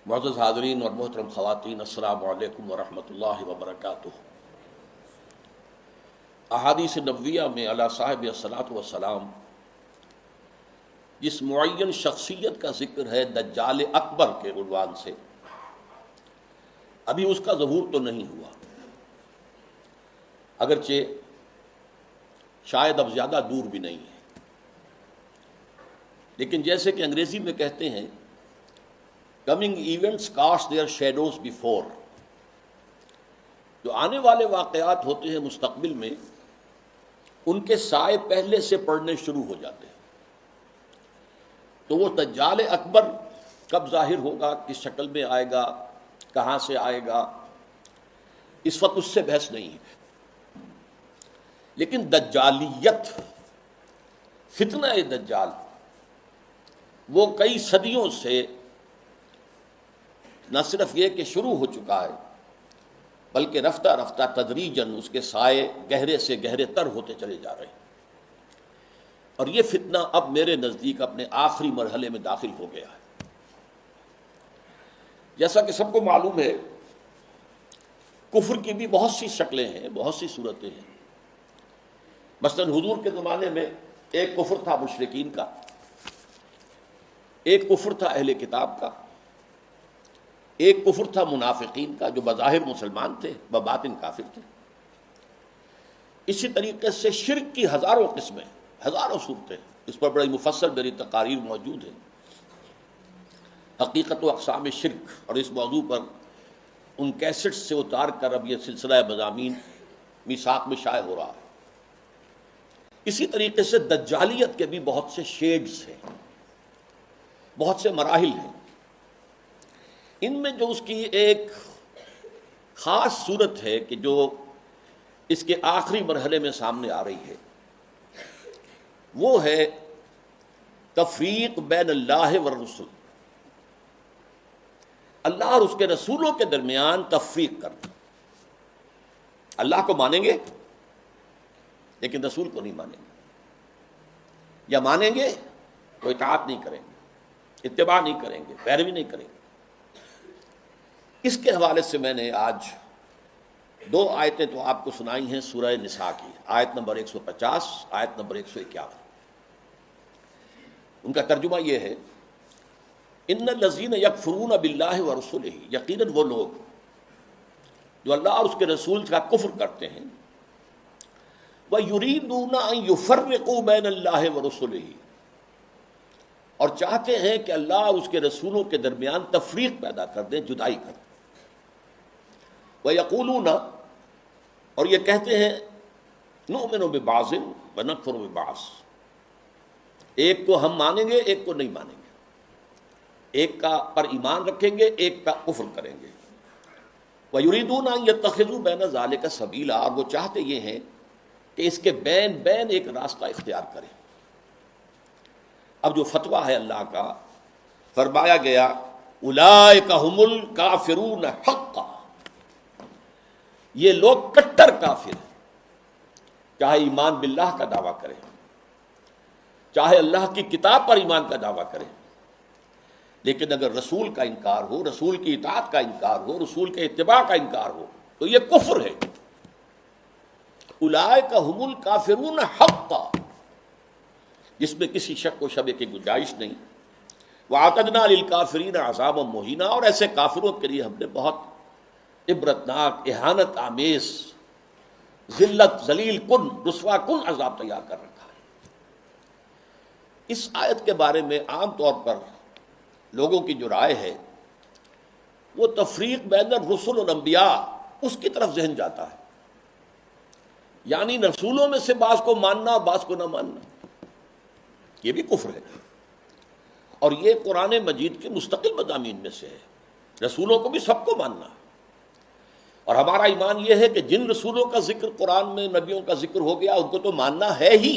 معزز حاضرین اور محترم خواتین، السلام علیکم ورحمۃ اللہ وبرکاتہ۔ احادیث نبویہ میں علی صاحب الصلاۃ والسلام جس معین شخصیت کا ذکر ہے دجال اکبر کے عنوان سے، ابھی اس کا ظہور تو نہیں ہوا، اگرچہ شاید اب زیادہ دور بھی نہیں ہے، لیکن جیسے کہ انگریزی میں کہتے ہیں coming events cast their shadows before, جو آنے والے واقعات ہوتے ہیں مستقبل میں ان کے سائے پہلے سے پڑنے شروع ہو جاتے ہیں۔ تو وہ دجال اکبر کب ظاہر ہوگا، کس شکل میں آئے گا، کہاں سے آئے گا، اس وقت اس سے بحث نہیں ہے، لیکن دجالیت، فتنہ دجال وہ کئی صدیوں سے نہ صرف یہ کہ شروع ہو چکا ہے بلکہ رفتہ رفتہ تدریجاً اس کے سائے گہرے سے گہرے تر ہوتے چلے جا رہے ہیں، اور یہ فتنہ اب میرے نزدیک اپنے آخری مرحلے میں داخل ہو گیا ہے۔ جیسا کہ سب کو معلوم ہے کفر کی بھی بہت سی شکلیں ہیں، بہت سی صورتیں ہیں۔ مثلا حضور کے زمانے میں ایک کفر تھا مشرکین کا، ایک کفر تھا اہل کتاب کا، ایک کفر تھا منافقین کا جو بظاہر مسلمان تھے بباطن کافر تھے۔ اسی طریقے سے شرک کی ہزاروں قسمیں، ہزاروں صورتیں، اس پر بڑی مفصل میری تقاریر موجود ہیں، حقیقت و اقسام شرک، اور اس موضوع پر ان کیسٹ سے اتار کر اب یہ سلسلہ مضامین میثاق میں شائع ہو رہا ہے۔ اسی طریقے سے دجالیت کے بھی بہت سے شیڈز ہیں، بہت سے مراحل ہیں۔ ان میں جو اس کی ایک خاص صورت ہے کہ جو اس کے آخری مرحلے میں سامنے آ رہی ہے، وہ ہے تفریق بین اللہ والرسل، اللہ اور اس کے رسولوں کے درمیان تفریق کرنا۔ اللہ کو مانیں گے لیکن رسول کو نہیں مانیں گے، یا مانیں گے تو اطاعت نہیں کریں گے، اتباع نہیں کریں گے، پیروی نہیں کریں گے۔ اس کے حوالے سے میں نے آج دو آیتیں تو آپ کو سنائی ہیں سورہ نساء کی، آیت نمبر 150، آیت نمبر 151۔ ان کا ترجمہ یہ ہے، ان الذین یکفرون باللہ ورسلہ، یقیناً وہ لوگ جو اللہ اور اس کے رسول کا کفر کرتے ہیں، وَيُرِيدُونَ أَن يُفَرِّقُوا بَيْنَ اللَّهِ وَرُسُلِهِ، اور چاہتے ہیں کہ اللہ اور اس کے رسولوں کے درمیان تفریق پیدا کر دیں، جدائی کر دیں۔ وَيَقُولُونَ، اور یہ کہتے ہیں، نُؤْمِنُ بِبَعْضٍ وَنَكْفُرُ بِبَعْضٍ، ایک کو ہم مانیں گے ایک کو نہیں مانیں گے، ایک کا پر ایمان رکھیں گے ایک کا کفر کریں گے۔ وَيُرِيدُونَ أَن يَتَّخِذُوا بَيْنَ ذَلِكَ سَبِيلًا، اور وہ چاہتے یہ ہیں کہ اس کے بین بین ایک راستہ اختیار کریں۔ اب جو فتویٰ ہے اللہ کا، فرمایا گیا اولئک ھم الکافرون حقا، یہ لوگ کٹر کافر ہیں، چاہے ایمان باللہ کا دعویٰ کریں، چاہے اللہ کی کتاب پر ایمان کا دعویٰ کریں، لیکن اگر رسول کا انکار ہو، رسول کی اطاعت کا انکار ہو، رسول کے اتباع کا انکار ہو تو یہ کفر ہے۔ اولئک ھم الکافرون حقا، جس میں کسی شک و شبہ کی گنجائش نہیں۔ وَأَعْتَدْنَا لِلْكَافِرِينَ عَذَابًا مُهِينًا، اور ایسے کافروں کے لیے ہم نے بہت عبرتناک، اہانت آمیز، ذلت، ذلیل کن، رسوا کن عذاب تیار کر رکھا ہے۔ اس آیت کے بارے میں عام طور پر لوگوں کی جو رائے ہے وہ تفریق بین الرسل والانبیاء، اس کی طرف ذہن جاتا ہے، یعنی رسولوں میں سے بعض کو ماننا اور بعض کو نہ ماننا، یہ بھی کفر ہے، اور یہ قرآن مجید کے مستقل مضامین میں سے ہے۔ رسولوں کو بھی سب کو ماننا، اور ہمارا ایمان یہ ہے کہ جن رسولوں کا ذکر قرآن میں، نبیوں کا ذکر ہو گیا، ان کو تو ماننا ہے ہی،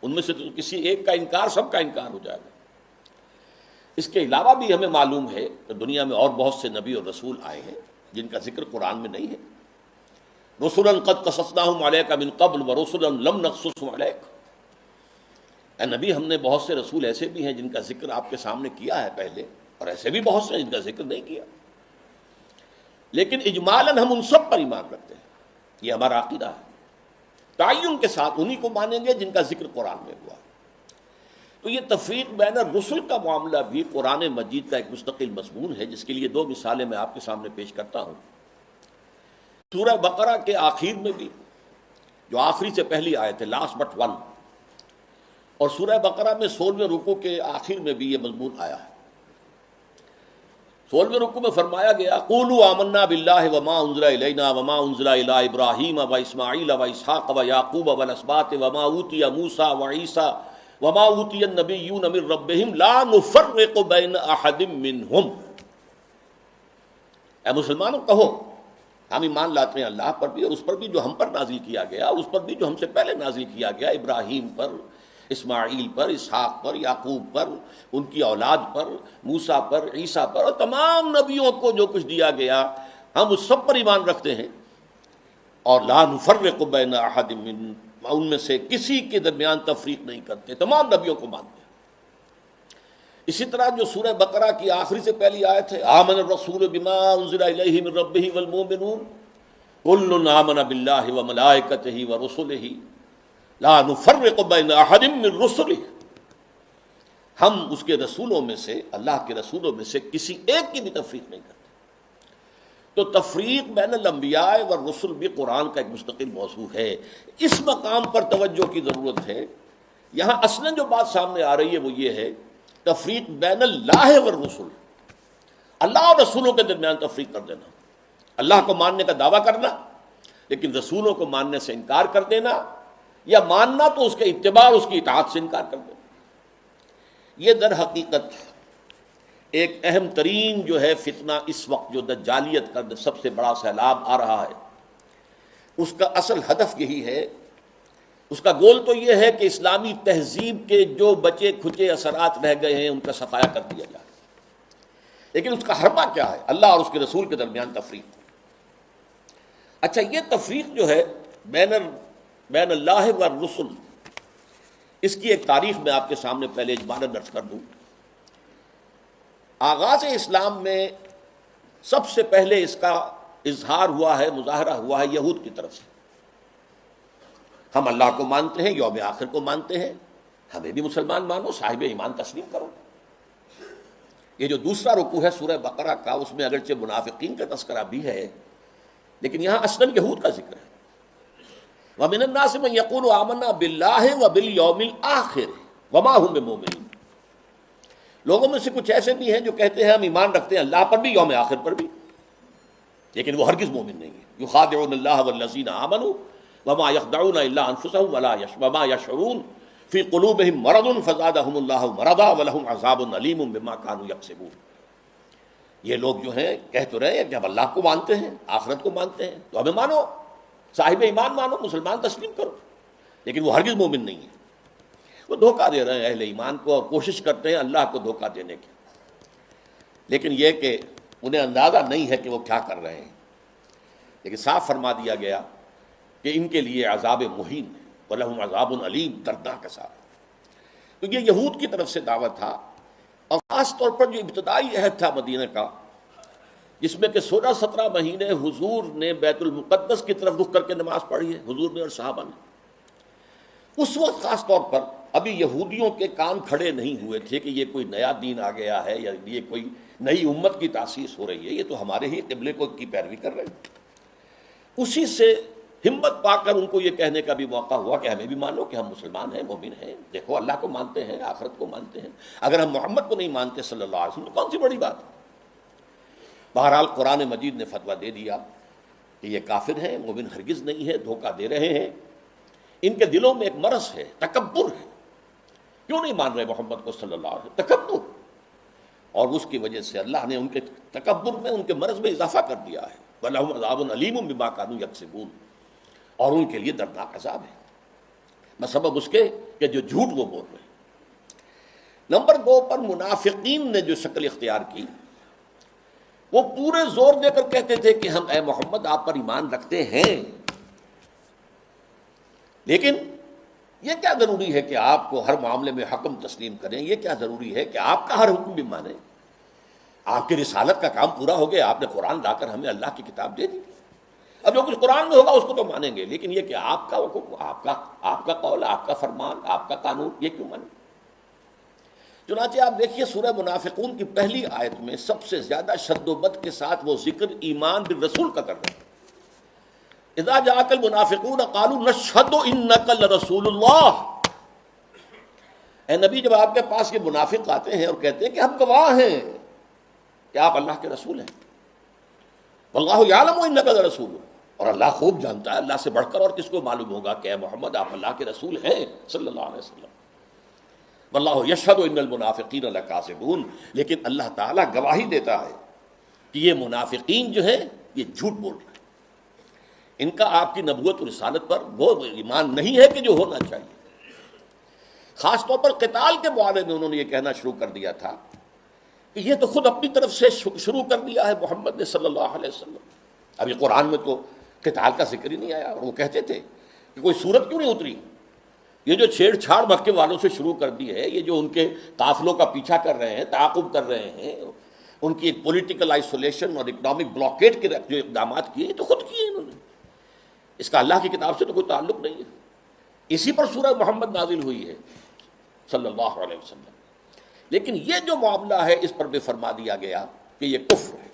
ان میں سے تو کسی ایک کا انکار سب کا انکار ہو جائے گا۔ اس کے علاوہ بھی ہمیں معلوم ہے کہ دنیا میں اور بہت سے نبی اور رسول آئے ہیں جن کا ذکر قرآن میں نہیں ہے۔ رسولا قد قصصناہم علیک من قبل ورسلا لم نقصصہم علیک، اے نبی ہم نے بہت سے رسول ایسے بھی ہیں جن کا ذکر آپ کے سامنے کیا ہے پہلے، اور ایسے بھی بہت سے جن کا ذکر نہیں کیا، لیکن اجمالاً ہم ان سب پر ایمان رکھتے ہیں، یہ ہمارا عقیدہ ہے۔ تعین کے ساتھ انہی کو مانیں گے جن کا ذکر قرآن میں ہوا۔ تو یہ تفریق بین الرسل کا معاملہ بھی قرآن مجید کا ایک مستقل مضمون ہے، جس کے لیے دو مثالیں میں آپ کے سامنے پیش کرتا ہوں۔ سورہ بقرہ کے آخر میں بھی، جو آخری سے پہلی آیت ہے، لاسٹ بٹ ون، اور سورہ بقرہ میں 16ویں رکوع کے آخر میں بھی یہ مضمون آیا ہے۔ 16ویں رکوع میں فرمایا گیا قولوا آمنا باللہ وما انزل الینا وما انزل الی ابراہیم واسماعیل واسحاق ویعقوب والاسباط وما اوتی موسیٰ وعیسیٰ وما اوتی النبیون من ربہم لا نفرق بین احد منہم۔ اے مسلمانوں کہو ہم ایمان لاتے ہیں اللہ پر بھی اور اس پر بھی جو ہم پر نازل کیا گیا، اور اس پر بھی جو ہم سے پہلے نازل کیا گیا، ابراہیم پر، اسماعیل پر، اسحاق پر، یعقوب پر، ان کی اولاد پر، موسیٰ پر، عیسیٰ پر، اور تمام نبیوں کو جو کچھ دیا گیا ہم اس سب پر ایمان رکھتے ہیں، اور لا نفرق بین احد من، ان میں سے کسی کے درمیان تفریق نہیں کرتے، تمام نبیوں کو مانتے ہیں۔ اسی طرح جو سورہ بقرہ کی آخری سے پہلی آیت ہے آمن الرسول بما انزل الیہ من ربہ والمؤمنون کل آمن باللہ وملائکتہ ورسلہ لا نفرق بین احد من رسلہ، ہم اس کے رسولوں میں سے، اللہ کے رسولوں میں سے کسی ایک کی بھی تفریق نہیں کرتے۔ تو تفریق بین الانبیاء والرسل بھی قرآن کا ایک مستقل موضوع ہے۔ اس مقام پر توجہ کی ضرورت ہے۔ یہاں اصلاً جو بات سامنے آ رہی ہے وہ یہ ہے تفریق بین اللہ والرسل، اللہ اور رسولوں کے درمیان تفریق کر دینا، اللہ کو ماننے کا دعویٰ کرنا لیکن رسولوں کو ماننے سے انکار کر دینا، یا ماننا تو اس کے اتباع اور اس کی اطاعت سے انکار کر دینا۔ یہ در حقیقت ایک اہم ترین جو ہے فتنہ اس وقت جو دجالیت کا سب سے بڑا سیلاب آ رہا ہے، اس کا اصل ہدف یہی ہے، اس کا گول تو یہ ہے کہ اسلامی تہذیب کے جو بچے کھچے اثرات رہ گئے ہیں ان کا صفایا کر دیا جائے، لیکن اس کا حربہ کیا ہے؟ اللہ اور اس کے رسول کے درمیان تفریق۔ اچھا، یہ تفریق جو ہے بین اللہ والرسل، اس کی ایک تاریخ میں آپ کے سامنے پہلے اجمالاً عرض کر دوں۔ آغاز اسلام میں سب سے پہلے اس کا اظہار ہوا ہے، مظاہرہ ہوا ہے یہود کی طرف سے۔ ہم اللہ کو مانتے ہیں، یوم آخر کو مانتے ہیں، ہمیں بھی مسلمان مانو، صاحب ایمان تسلیم کرو۔ یہ جو دوسرا رکوع ہے سورہ بقرہ کا، اس میں اگرچہ منافقین کا تذکرہ بھی ہے لیکن یہاں اصلاً یہود کا ذکر ہے۔ وَمِنَ النَّاسِ مَن يَقُولُ آمَنَّا بِاللَّهِ وَبِالْيَوْمِ الْآخِرِ وَمَا هُم بِمُؤْمِنِينَ، لوگوں میں سے کچھ ایسے بھی ہیں جو کہتے ہیں ہم ایمان رکھتے ہیں اللہ پر بھی، یوم آخر پر بھی، لیکن وہ ہرگز مومن نہیں ہے۔ یخادعون اللہ والذین آمنوا وما یخدعون الا انفسهم وما یشعرون فی قلوبہم مرض فزادہم اللہ مرضا ولہم عذاب علیم بما کانوا یکسبون۔ یہ لوگ جو ہیں کہہ تو رہے ہیں کہ ہم اللہ کو مانتے ہیں، آخرت کو مانتے ہیں، تو ہمیں مانو، صاحب ایمان مانو، مسلمان تسلیم کرو، لیکن وہ ہرگز مومن نہیں ہے۔ وہ دھوکہ دے رہے ہیں اہل ایمان کو اور کوشش کرتے ہیں اللہ کو دھوکہ دینے کی، لیکن یہ کہ انہیں اندازہ نہیں ہے کہ وہ کیا کر رہے ہیں۔ لیکن صاف فرما دیا گیا کہ ان کے لیے عذاب مہین ہے، وَلَهُمْ عَذَابٌ علیم، دردناک عذاب۔ تو یہ یہود کی طرف سے دعوت تھا، اور خاص طور پر جو ابتدائی عہد تھا مدینہ کا، جس میں کہ 16-17 مہینے حضور نے بیت المقدس کی طرف رخ کر کے نماز پڑھی ہے، حضور نے اور صحابہ نے۔ اس وقت خاص طور پر ابھی یہودیوں کے کان کھڑے نہیں ہوئے تھے کہ یہ کوئی نیا دین آ گیا ہے یا یہ کوئی نئی امت کی تاسیس ہو رہی ہے، یہ تو ہمارے ہی قبلے کو کی پیروی کر رہے ہیں۔ اسی سے ہمت پا کر ان کو یہ کہنے کا بھی موقع ہوا کہ ہمیں بھی مانو کہ ہم مسلمان ہیں، مومن ہیں، دیکھو اللہ کو مانتے ہیں، آخرت کو مانتے ہیں، اگر ہم محمد کو نہیں مانتے صلی اللہ علیہ وسلم تو کون سی بڑی بات ہے۔ بہرحال قرآن مجید نے فتویٰ دے دیا کہ یہ کافر ہیں، مومن ہرگز نہیں ہے، دھوکہ دے رہے ہیں، ان کے دلوں میں ایک مرض ہے، تکبر ہے، کیوں نہیں مان رہے محمد کو صلی اللہ علیہ وسلم؟ تکبر، اور اس کی وجہ سے اللہ نے ان کے تکبر میں، ان کے مرض میں اضافہ کر دیا ہے، وَلَهُمْ عَذَابٌ عَلِيمٌ بِمَا كَانُوا يَكْسِبُونَ، اور ان کے لیے دردناک عذاب ہے بسبب اس کے کہ جو جھوٹ وہ بول رہے ہیں۔ نمبر 2 پر منافقین نے جو شکل اختیار کی، وہ پورے زور دے کر کہتے تھے کہ ہم اے محمد آپ پر ایمان رکھتے ہیں، لیکن یہ کیا ضروری ہے کہ آپ کو ہر معاملے میں حکم تسلیم کریں، یہ کیا ضروری ہے کہ آپ کا ہر حکم بھی مانیں، آپ کی رسالت کا کام پورا ہو گیا، آپ نے قرآن لا کر ہمیں اللہ کی کتاب دے دی، اب جو کچھ قرآن میں ہوگا اس کو تو مانیں گے، لیکن یہ کہ آپ کا حکم، آپ کا قول، آپ کا فرمان، آپ کا قانون، یہ کیوں مانیں؟ چنانچہ آپ دیکھیے سورہ منافقون کی پہلی آیت میں سب سے زیادہ شد و بد کے ساتھ وہ ذکر ایمان بالرسول کا کر رہے ہیں۔ اذا جاءک المنافقون قالوا نشهد انک لرسول اللہ، اے نبی جب آپ کے پاس یہ منافق آتے ہیں اور کہتے ہیں کہ ہم گواہ ہیں کہ آپ اللہ کے رسول ہیں، واللہ یعلم انک لرسول، اور اللہ خوب جانتا ہے، اللہ سے بڑھ کر اور کس کو معلوم ہوگا کہ اے محمد آپ اللہ کے رسول ہیں صلی اللہ علیہ وسلم، واللہ یشہد ان المنافقین لکاذبون، لیکن اللہ تعالیٰ گواہی دیتا ہے کہ یہ منافقین جو ہیں یہ جھوٹ بول رہے ہیں، ان کا آپ کی نبوت و رسالت پر وہ ایمان نہیں ہے کہ جو ہونا چاہیے۔ خاص طور پر قتال کے بارے میں انہوں نے یہ کہنا شروع کر دیا تھا کہ یہ تو خود اپنی طرف سے شروع کر دیا ہے محمد نے صلی اللہ علیہ وسلم، ابھی قرآن میں تو قتال کا ذکر ہی نہیں آیا، اور وہ کہتے تھے کہ کوئی صورت کیوں نہیں اتری، یہ جو چھیڑ چھاڑ مکے والوں سے شروع کر دی ہے، یہ جو ان کے قافلوں کا پیچھا کر رہے ہیں، تعاقب کر رہے ہیں، ان کی ایک پولیٹیکل آئسولیشن اور اکنامک بلاکیٹ کے جو اقدامات کیے یہ تو خود کیے انہوں نے، اس کا اللہ کی کتاب سے تو کوئی تعلق نہیں ہے، اسی پر سورہ محمد نازل ہوئی ہے صلی اللہ علیہ وسلم، لیکن یہ جو معاملہ ہے اس پر بھی فرما دیا گیا کہ یہ کفر ہے۔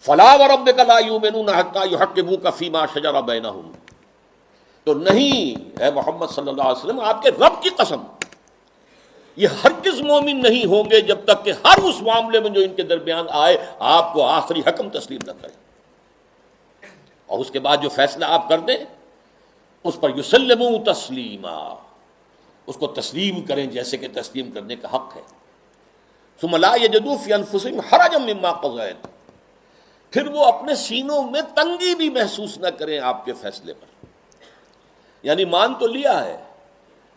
فَلَا وَرَبِّكَ لَا يُؤْمِنُونَ حَتَّىٰ يُحَكِّمُوكَ فِي مَا شَجَرَ بَيْنَهُمْ، تو نہیں اے محمد صلی اللہ علیہ وسلم، آپ کے رب کی قسم، یہ ہرگز مومن نہیں ہوں گے جب تک کہ ہر اس معاملے میں جو ان کے درمیان آئے آپ کو آخری حکم تسلیم نہ کریں، اور اس کے بعد جو فیصلہ آپ کر دیں اس پر یسلموا تسلیما، اس کو تسلیم کریں جیسے کہ تسلیم کرنے کا حق ہے۔ ثم لا یجدوا فی انفسہم حرجا مما قضیت، پھر وہ اپنے سینوں میں تنگی بھی محسوس نہ کریں آپ کے فیصلے پر، یعنی مان تو لیا ہے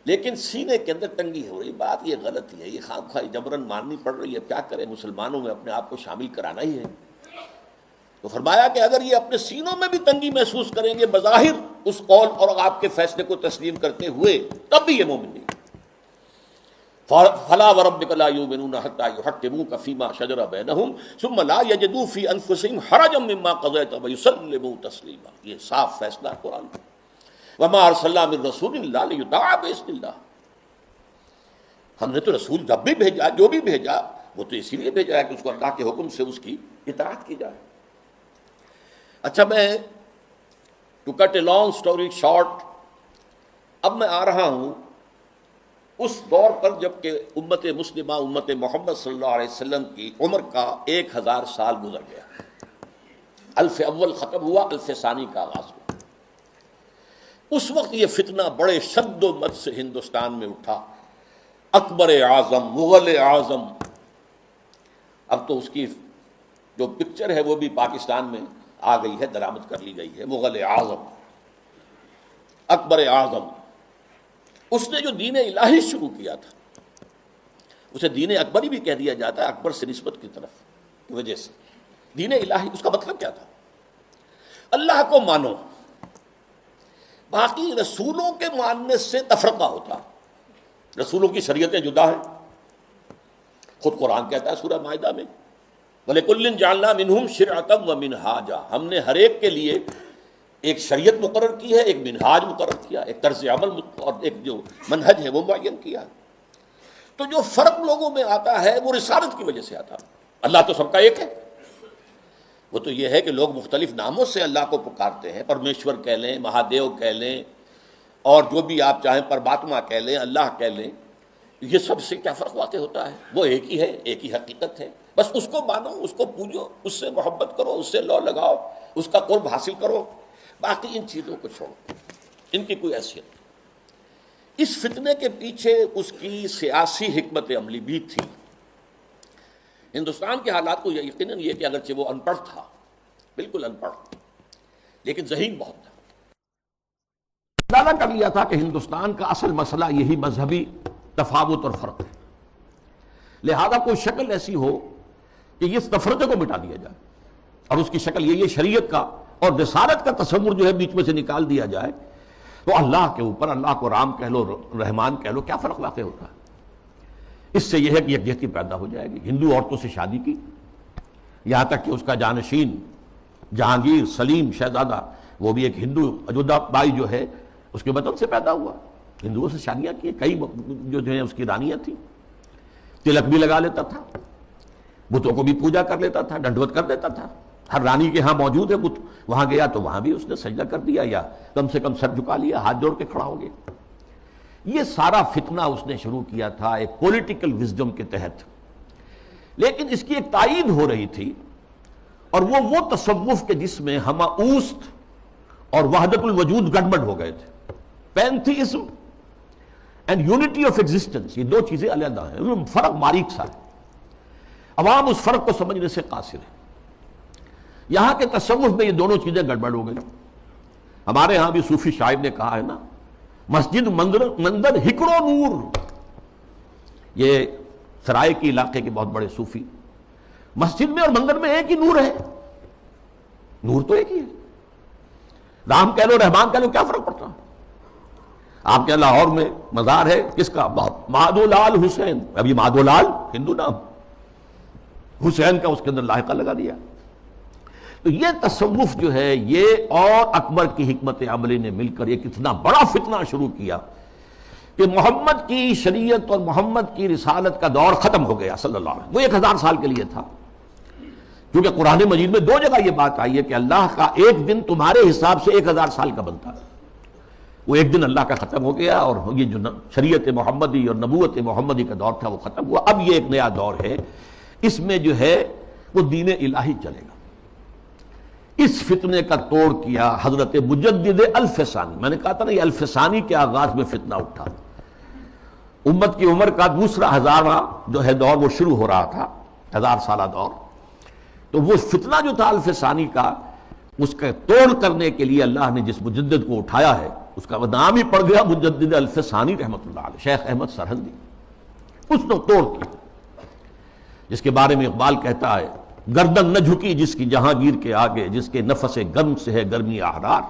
لیکن سینے کے اندر تنگی ہو رہی، بات یہ غلط ہی ہے، یہ خام خواہ جبرن ماننی پڑ رہی ہے، کیا کریں، مسلمانوں میں اپنے آپ کو شامل کرانا ہی ہے۔ تو فرمایا کہ اگر یہ اپنے سینوں میں بھی تنگی محسوس کریں گے بظاہر اس قول اور آپ کے فیصلے کو تسلیم کرتے ہوئے، تب بھی یہ مومن نہیں۔ فَلَا وَرَبِّكَ لَا يُؤْمِنُونَ حَتَّىٰ يُحَكِّمُوكَ فِي مَا شَجَرَ بَيْنَهُمْ ثُمَّ لَا يَجِدُوا فِي أَنفُسِهِمْ حَرَجًا مِّمَّا قَضَيْتَ وَيُسَلِّمُوا تَسْلِيمًا، یہ صاف فیصلہ ہے قرآن کا۔ وَمَا أَرْسَلْنَا مِن رَّسُولٍ إِلَّا لِيُطَاعَ بِإِذْنِ اللَّهِ، ہم نے تو رسول جب بھی بھیجا، جو بھی بھیجا، وہ تو اسی لیے بھیجا ہے کہ اس کو اللہ کے حکم سے اس کی اطاعت کی جائے۔ اچھا، میں to cut a long story short, اب میں آ رہا ہوں اس دور پر جب کہ امت مسلمہ، امت محمد صلی اللہ علیہ وسلم کی عمر کا 1000 سال گزر گیا، الف اول ختم ہوا، الف ثانی کا آغاز ہوا۔ اس وقت یہ فتنہ بڑے شد و مد سے ہندوستان میں اٹھا، اکبر اعظم، مغل اعظم، اب تو اس کی جو پکچر ہے وہ بھی پاکستان میں آ گئی ہے، درآمد کر لی گئی ہے، مغل اعظم، اکبر اعظم، اس نے جو دین الہی شروع کیا تھا، اسے دین اکبری بھی کہہ دیا جاتا ہے، اکبر سے نسبت کی طرف کی وجہ سے۔ دین الہی اس کا مطلب کیا تھا؟ اللہ کو مانو، باقی رسولوں کے ماننے سے تفرقہ ہوتا، رسولوں کی شریعتیں جدا ہیں، خود قرآن کہتا ہے سورہ مائدہ میں وَلِكُلٍّ جَعَلْنَا مِنْهُمْ شِرْعَةً وَمِنْهَاجًا، ہم نے ہر ایک کے لیے ایک شریعت مقرر کی ہے، ایک منہاج مقرر کیا، ایک طرز عمل اور ایک جو منہج ہے وہ معین کیا۔ تو جو فرق لوگوں میں آتا ہے وہ رسالت کی وجہ سے آتا ہے، اللہ تو سب کا ایک ہے، وہ تو یہ ہے کہ لوگ مختلف ناموں سے اللہ کو پکارتے ہیں، پرمیشور کہہ لیں، مہادیو کہہ لیں، اور جو بھی آپ چاہیں پرماتما کہہ لیں، اللہ کہہ لیں، یہ سب سے کیا فرق واقع ہوتا ہے؟ وہ ایک ہی ہے، ایک ہی حقیقت ہے، بس اس کو مانو، اس کو پوجو، اس سے محبت کرو، اس سے لو لگاؤ، اس کا قرب حاصل کرو، باقی ان چیزوں کو چھوڑو، ان کی کوئی حیثیت نہیں۔ اس فتنے کے پیچھے اس کی سیاسی حکمت عملی بھی تھی۔ ہندوستان کے حالات کو یقیناً یہ کہ اگرچہ وہ ان پڑھ تھا، بالکل ان پڑھ، لیکن ذہین بہت تھا، اندازہ کر لیا تھا کہ ہندوستان کا اصل مسئلہ یہی مذہبی تفاوت اور فرق ہے، لہذا کوئی شکل ایسی ہو کہ اس تفرقے کو مٹا دیا جائے، اور اس کی شکل یہ شریعت کا اور رسالت کا تصور جو ہے بیچ میں سے نکال دیا جائے، تو اللہ کے اوپر، اللہ کو رام کہہ لو، رحمان کہہ لو، کیا فرق واقع ہوتا ہے؟ اس سے یہ ہے کہ یکجہتی پیدا ہو جائے گی. ہندو عورتوں سے شادی کی، یہاں تک کہ اس کا جانشین جہانگیر سلیم شہزادہ وہ بھی ایک ہندو، اجودھا بائی جو ہے اس کے وطن سے پیدا ہوا، ہندوؤں سے شادیاں کی، کئی جو ہیں اس کی رانیاں تھیں. تلک بھی لگا لیتا تھا، بتوں کو بھی پوجا کر لیتا تھا، ڈنڈوت کر دیتا تھا. ہر رانی کے ہاں موجود ہے بت، وہاں گیا تو وہاں بھی اس نے سجدہ کر دیا یا کم سے کم سر جھکا لیا، ہاتھ جوڑ کے کھڑا ہو گیا. یہ سارا فتنہ اس نے شروع کیا تھا ایک پولیٹیکل وزڈم کے تحت، لیکن اس کی ایک تائید ہو رہی تھی، اور وہ تصوف کے جس میں ہماؤست اور وحدت الوجود گڑبڑ ہو گئے تھے. Pantheism and unity of existence, یہ دو چیزیں علیحدہ ہیں، ان میں فرق باریک سا ہے. عوام اس فرق کو سمجھنے سے قاصر ہے. یہاں کے تصوف میں یہ دونوں چیزیں گڑبڑ ہو گئی. ہمارے ہاں بھی صوفی شاعر نے کہا ہے نا، مسجد مندر ہکڑو نور. یہ سرائے کے علاقے کے بہت بڑے صوفی، مسجد میں اور مندر میں ایک ہی نور ہے، نور تو ایک ہی ہے. رام کہہ لو رحمان کہہ لو، کیا فرق پڑتا؟ آپ کے لاہور میں مزار ہے کس کا؟ مادھو لال حسین. ابھی مادھو لال ہندو نام، حسین کا اس کے اندر لاحقہ لگا دیا. تو یہ تصوف جو ہے یہ اور اکبر کی حکمت عملی نے مل کر ایک اتنا بڑا فتنہ شروع کیا کہ محمد کی شریعت اور محمد کی رسالت کا دور ختم ہو گیا صلی اللہ علیہ وسلم. وہ 1000 سال کے لیے تھا، کیونکہ قرآن مجید میں 2 جگہ یہ بات آئی ہے کہ اللہ کا ایک دن تمہارے حساب سے 1000 سال کا بنتا ہے. وہ ایک دن اللہ کا ختم ہو گیا، اور یہ جو شریعت محمدی اور نبوت محمدی کا دور تھا وہ ختم ہوا. اب یہ ایک نیا دور ہے، اس میں جو ہے وہ دین الہی چلے گا. اس فتنے کا توڑ کیا حضرت مجدد الفسانی. میں نے کہا تھا نا یہ الفسانی کے آغاز میں فتنہ اٹھا. امت کی عمر کا دوسرا 1000واں جو ہے دور وہ شروع ہو رہا تھا، 1000 سالہ دور. تو وہ فتنہ جو تھا الفسانی کا، اس کا توڑ کرنے کے لیے اللہ نے جس مجدد کو اٹھایا ہے اس کا نام ہی پڑ گیا مجدد الفسانی رحمۃ اللہ علیہ، شیخ احمد سرہندی. اس نے توڑ کیا، جس کے بارے میں اقبال کہتا ہے گردن نہ جھکی جس کی جہانگیر کے آگے، جس کے نفس گرم سے ہے گرمی احرار.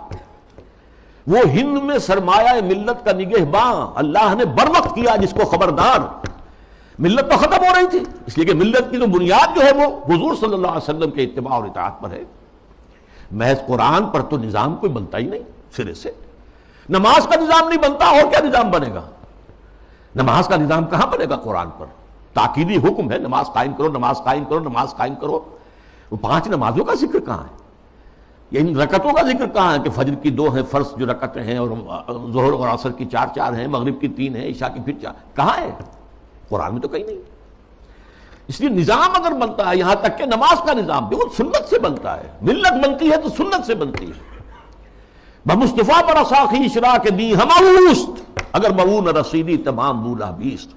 وہ ہند میں سرمایہ ملت کا نگہباں، اللہ نے بر وقت کیا جس کو خبردار. ملت تو ختم ہو رہی تھی، اس لیے کہ ملت کی تو بنیاد جو ہے وہ حضور صلی اللہ علیہ وسلم کے اتباع اور اطاعت پر ہے. محض قرآن پر تو نظام کوئی بنتا ہی نہیں سرے سے. نماز کا نظام نہیں بنتا، اور کیا نظام بنے گا؟ نماز کا نظام کہاں بنے گا قرآن پر؟ تاکیدی حکم ہے نماز قائم کرو، نماز قائم کرو، نماز قائم کرو. وہ 5 نمازوں کا ذکر کہاں ہے؟ یا ان رکعتوں کا ذکر کہاں ہے کہ فجر کی 2 ہیں فرض جو رکعتیں ہیں، اور ظہر اور عصر کی 4 ہیں، مغرب کی 3 ہیں، عشاء کی پھر 4. کہاں ہے؟ قرآن میں تو کہیں نہیں. اس لیے نظام اگر بنتا ہے، یہاں تک کہ نماز کا نظام بھی وہ سنت سے بنتا ہے. ملت بنتی ہے تو سنت سے بنتی ہے. بمصطفیٰ پر اساخی اشراق دی ہماوست، اگر مؤون رسیدی تمام بولا بیست.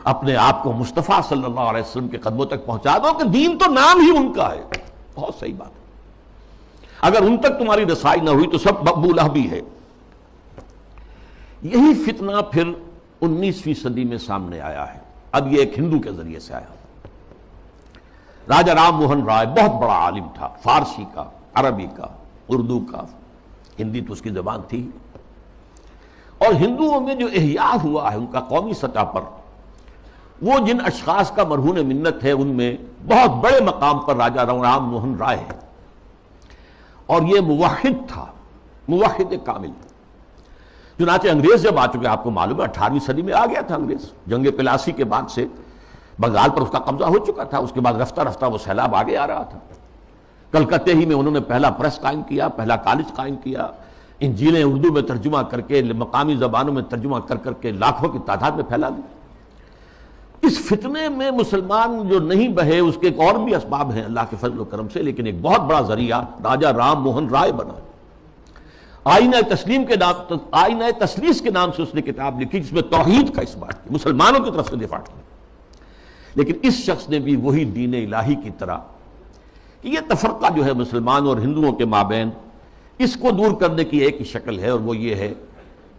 اپنے آپ کو مصطفیٰ صلی اللہ علیہ وسلم کے قدموں تک پہنچا دو کہ دین تو نام ہی ان کا ہے. بہت صحیح بات ہے. اگر ان تک تمہاری رسائی نہ ہوئی تو سب مقبولہ بھی ہے. یہی فتنہ پھر 19ویں صدی میں سامنے آیا ہے. اب یہ ایک ہندو کے ذریعے سے آیا. راجہ رام موہن رائے بہت بڑا عالم تھا، فارسی کا، عربی کا، اردو کا، ہندی تو اس کی زبان تھی. اور ہندوؤں میں جو احیاء ہوا ہے ان کا قومی سطح پر، وہ جن اشخاص کا مرہون منت ہے ان میں بہت بڑے مقام پر راجہ رام موہن رائے ہے. اور یہ موحد تھا، موحد کامل. چنانچہ انگریز جب آ چکے، آپ کو معلوم ہے 18ویں صدی میں آ گیا تھا انگریز. جنگ پلاسی کے بعد سے بنگال پر اس کا قبضہ ہو چکا تھا. اس کے بعد رفتہ رفتہ وہ سیلاب آگے آ رہا تھا. کلکتے ہی میں انہوں نے پہلا پریس قائم کیا، پہلا کالج قائم کیا. انجیلیں اردو میں ترجمہ کر کے، مقامی زبانوں میں ترجمہ کر کر کے لاکھوں کی تعداد میں پھیلا دی. اس فتنے میں مسلمان جو نہیں بہے اس کے ایک اور بھی اسباب ہیں اللہ کے فضل و کرم سے، لیکن ایک بہت بڑا ذریعہ راجہ رام موہن رائے بنا. آئینہ تسلیم کے نام، آئینہ تسلیس کے نام سے اس نے کتاب لکھی جس میں توحید کا اس بات مسلمانوں کی طرف سے دفاع کیا. لیکن اس شخص نے بھی وہی دین الہی کی طرح کہ یہ تفرقہ جو ہے مسلمانوں اور ہندوؤں کے مابین، اس کو دور کرنے کی ایک ہی شکل ہے، اور وہ یہ ہے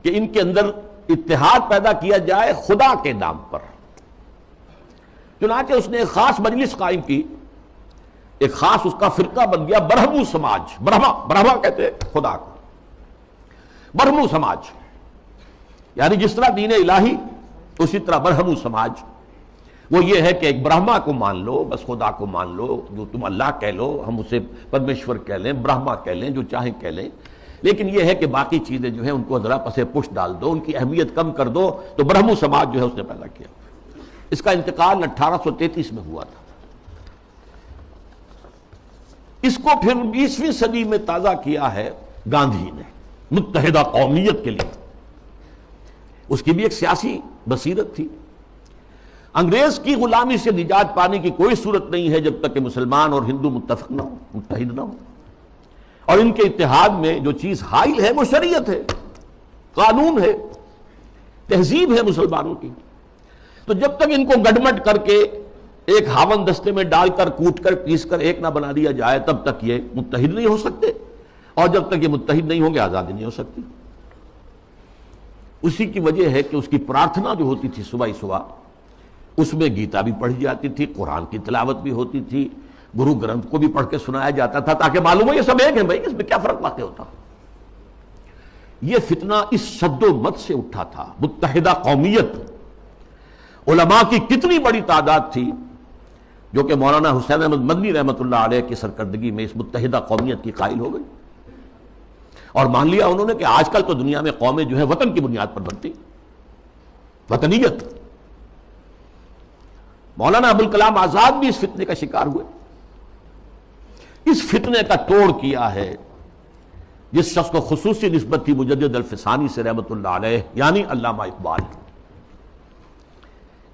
کہ ان کے اندر اتحاد پیدا کیا جائے خدا کے نام پر. چنانچہ اس نے ایک خاص مجلس قائم کی، ایک خاص اس کا فرقہ بن گیا برہمو سماج. برہما کہتے ہیں خدا کو. برہمو سماج یعنی جس طرح دین الہی اسی طرح برہمو سماج. وہ یہ ہے کہ ایک برہما کو مان لو، بس خدا کو مان لو، جو تم اللہ کہہ لو، ہم اسے پرمیشور کہہ لیں، برہما کہہ لیں، جو چاہیں کہہ لیں، لیکن یہ ہے کہ باقی چیزیں جو ہیں ان کو ذرا پسے پش ڈال دو، ان کی اہمیت کم کر دو۔ تو برہمو سماج جو ہے اس نے پیدا کیا۔ اس کا انتقال 1833 میں ہوا تھا۔ اس کو پھر 20ویں صدی میں تازہ کیا ہے گاندھی نے متحدہ قومیت کے لیے۔ اس کی بھی ایک سیاسی بصیرت تھی۔ انگریز کی غلامی سے نجات پانے کی کوئی صورت نہیں ہے جب تک کہ مسلمان اور ہندو متفق نہ ہو، متحد نہ ہو، اور ان کے اتحاد میں جو چیز حائل ہے وہ شریعت ہے، قانون ہے، تہذیب ہے مسلمانوں کی۔ تو جب تک ان کو گڈمٹ کر کے ایک ہاون دستے میں ڈال کر کوٹ کر پیس کر ایک نہ بنا دیا جائے تب تک یہ متحد نہیں ہو سکتے، اور جب تک یہ متحد نہیں ہوں گے آزادی نہیں ہو سکتی۔ اسی کی وجہ ہے کہ اس کی پرارتھنا جو ہوتی تھی صبح ہی صبح، اس میں گیتا بھی پڑھی جاتی تھی، قرآن کی تلاوت بھی ہوتی تھی، گرو گرنتھ کو بھی پڑھ کے سنایا جاتا تھا، تاکہ معلوم ہو یہ سب ایک ہیں بھائی، اس میں کیا فرق واقع ہوتا۔ یہ فتنہ اس شد و مت سے اٹھا تھا، متحدہ قومیت۔ علماء کی کتنی بڑی تعداد تھی جو کہ مولانا حسین احمد مدنی رحمۃ اللہ علیہ کی سرکردگی میں اس متحدہ قومیت کی قائل ہو گئی، اور مان لیا انہوں نے کہ آج کل تو دنیا میں قومیں جو ہے وطن کی بنیاد پر بنتی، وطنیت۔ مولانا ابوالکلام آزاد بھی اس فتنے کا شکار ہوئے۔ اس فتنے کا توڑ کیا ہے جس شخص کو خصوصی نسبت تھی مجدد الفسانی سے رحمۃ اللہ علیہ، یعنی علامہ اقبال۔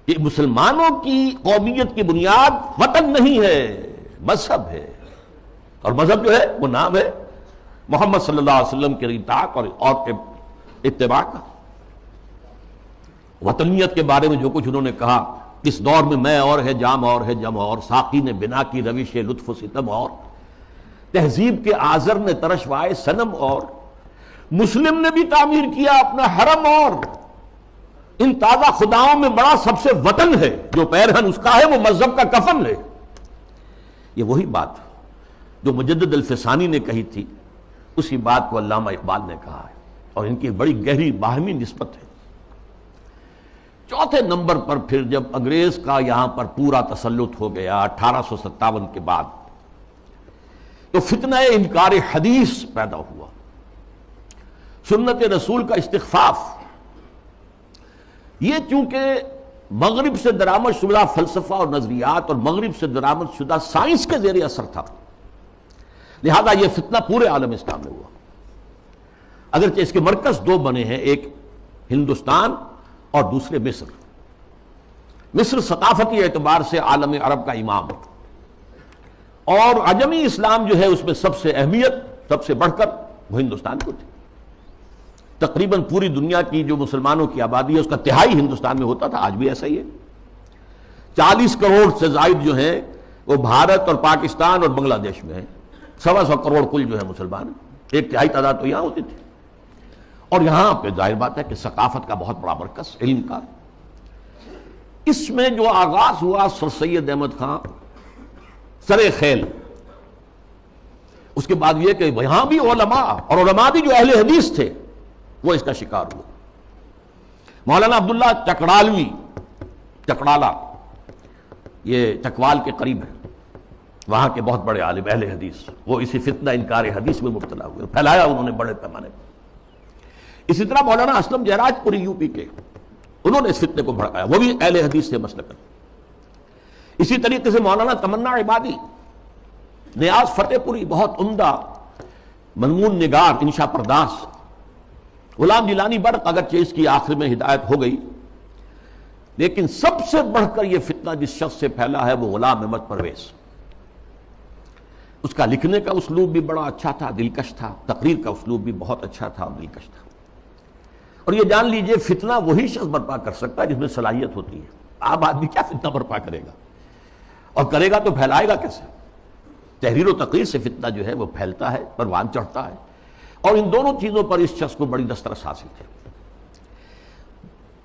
یہ مسلمانوں کی قومیت کی بنیاد وطن نہیں ہے، مذہب ہے، اور مذہب جو ہے وہ نام ہے محمد صلی اللہ علیہ وسلم کے اطاعت اور اتباع کا۔ وطنیت کے بارے میں جو کچھ انہوں نے کہا، اس دور میں اور ہے، جام اور ہے، جم اور، ساقی نے بنا کی روش لطف و ستم اور، تہذیب کے آزر نے ترشوائے صنم اور، مسلم نے بھی تعمیر کیا اپنا حرم اور، ان تازہ خداؤں میں بڑا سب سے وطن ہے، جو پیرہن اس کا ہے وہ مذہب کا کفن ہے۔ یہ وہی بات جو مجدد الفسانی نے کہی تھی، اسی بات کو علامہ اقبال نے کہا ہے، اور ان کی بڑی گہری باہمی نسبت ہے۔ چوتھے نمبر پر پھر جب انگریز کا یہاں پر پورا تسلط ہو گیا 1857 کے بعد، تو فتنہ انکار حدیث پیدا ہوا، سنت رسول کا استخفاف۔ یہ چونکہ مغرب سے درآمد شدہ فلسفہ اور نظریات اور مغرب سے درآمد شدہ سائنس کے زیر اثر تھا، لہذا یہ فتنہ پورے عالم اسلام میں ہوا۔ اگرچہ اس کے مرکز دو بنے ہیں، ایک ہندوستان اور دوسرے مصر۔ مصر ثقافتی اعتبار سے عالم عرب کا امام، اور عجمی اسلام جو ہے اس میں سب سے اہمیت، سب سے بڑھ کر وہ ہندوستان کو تھی۔ تقریباً پوری دنیا کی جو مسلمانوں کی آبادی ہے اس کا تہائی ہندوستان میں ہوتا تھا، آج بھی ایسا ہی ہے۔ 40 کروڑ سے زائد جو ہیں وہ بھارت اور پاکستان اور بنگلہ دیش میں ہیں، 125 کروڑ کل جو ہے مسلمان، ایک تہائی تعداد تو یہاں ہوتی تھی۔ اور یہاں پہ ظاہر بات ہے کہ ثقافت کا بہت بڑا مرکز، علم کا۔ اس میں جو آغاز ہوا سر سید احمد خان سر خیل، اس کے بعد یہ کہ یہاں بھی علماء، اور علماء بھی جو اہل حدیث تھے، وہ اس کا شکار ہوا۔ مولانا عبداللہ چکڑالوی، چکڑالہ یہ چکوال کے قریب ہے، وہاں کے بہت بڑے عالم اہل حدیث، وہ اسی فتنہ انکار حدیث میں مبتلا ہوئے، پھیلایا انہوں نے بڑے پیمانے پر۔ اسی طرح مولانا اسلم جیراج پوری یو پی کے، انہوں نے اس فتنے کو بھڑکایا، وہ بھی اہل حدیث سے مسلکن۔ اسی طریقے سے مولانا تمنا عبادی، نیاز فتح پوری، بہت عمدہ منمون نگار، انشا پرداس۔ غلام جیلانی برق، اگرچہ اس کی آخر میں ہدایت ہو گئی، لیکن سب سے بڑھ کر یہ فتنہ جس شخص سے پھیلا ہے وہ غلام احمد پرویز۔ اس کا لکھنے کا اسلوب بھی بڑا اچھا تھا، دلکش تھا، تقریر کا اسلوب بھی بہت اچھا تھا اور دلکش تھا۔ اور یہ جان لیجئے فتنہ وہی شخص برپا کر سکتا ہے جس میں صلاحیت ہوتی ہے۔ عام آدمی کیا فتنہ برپا کرے گا، اور کرے گا تو پھیلائے گا کیسے؟ تحریر و تقریر سے فتنہ جو ہے وہ پھیلتا ہے، پروان چڑھتا ہے، اور ان دونوں چیزوں پر اس شخص کو بڑی دسترس حاصل تھی۔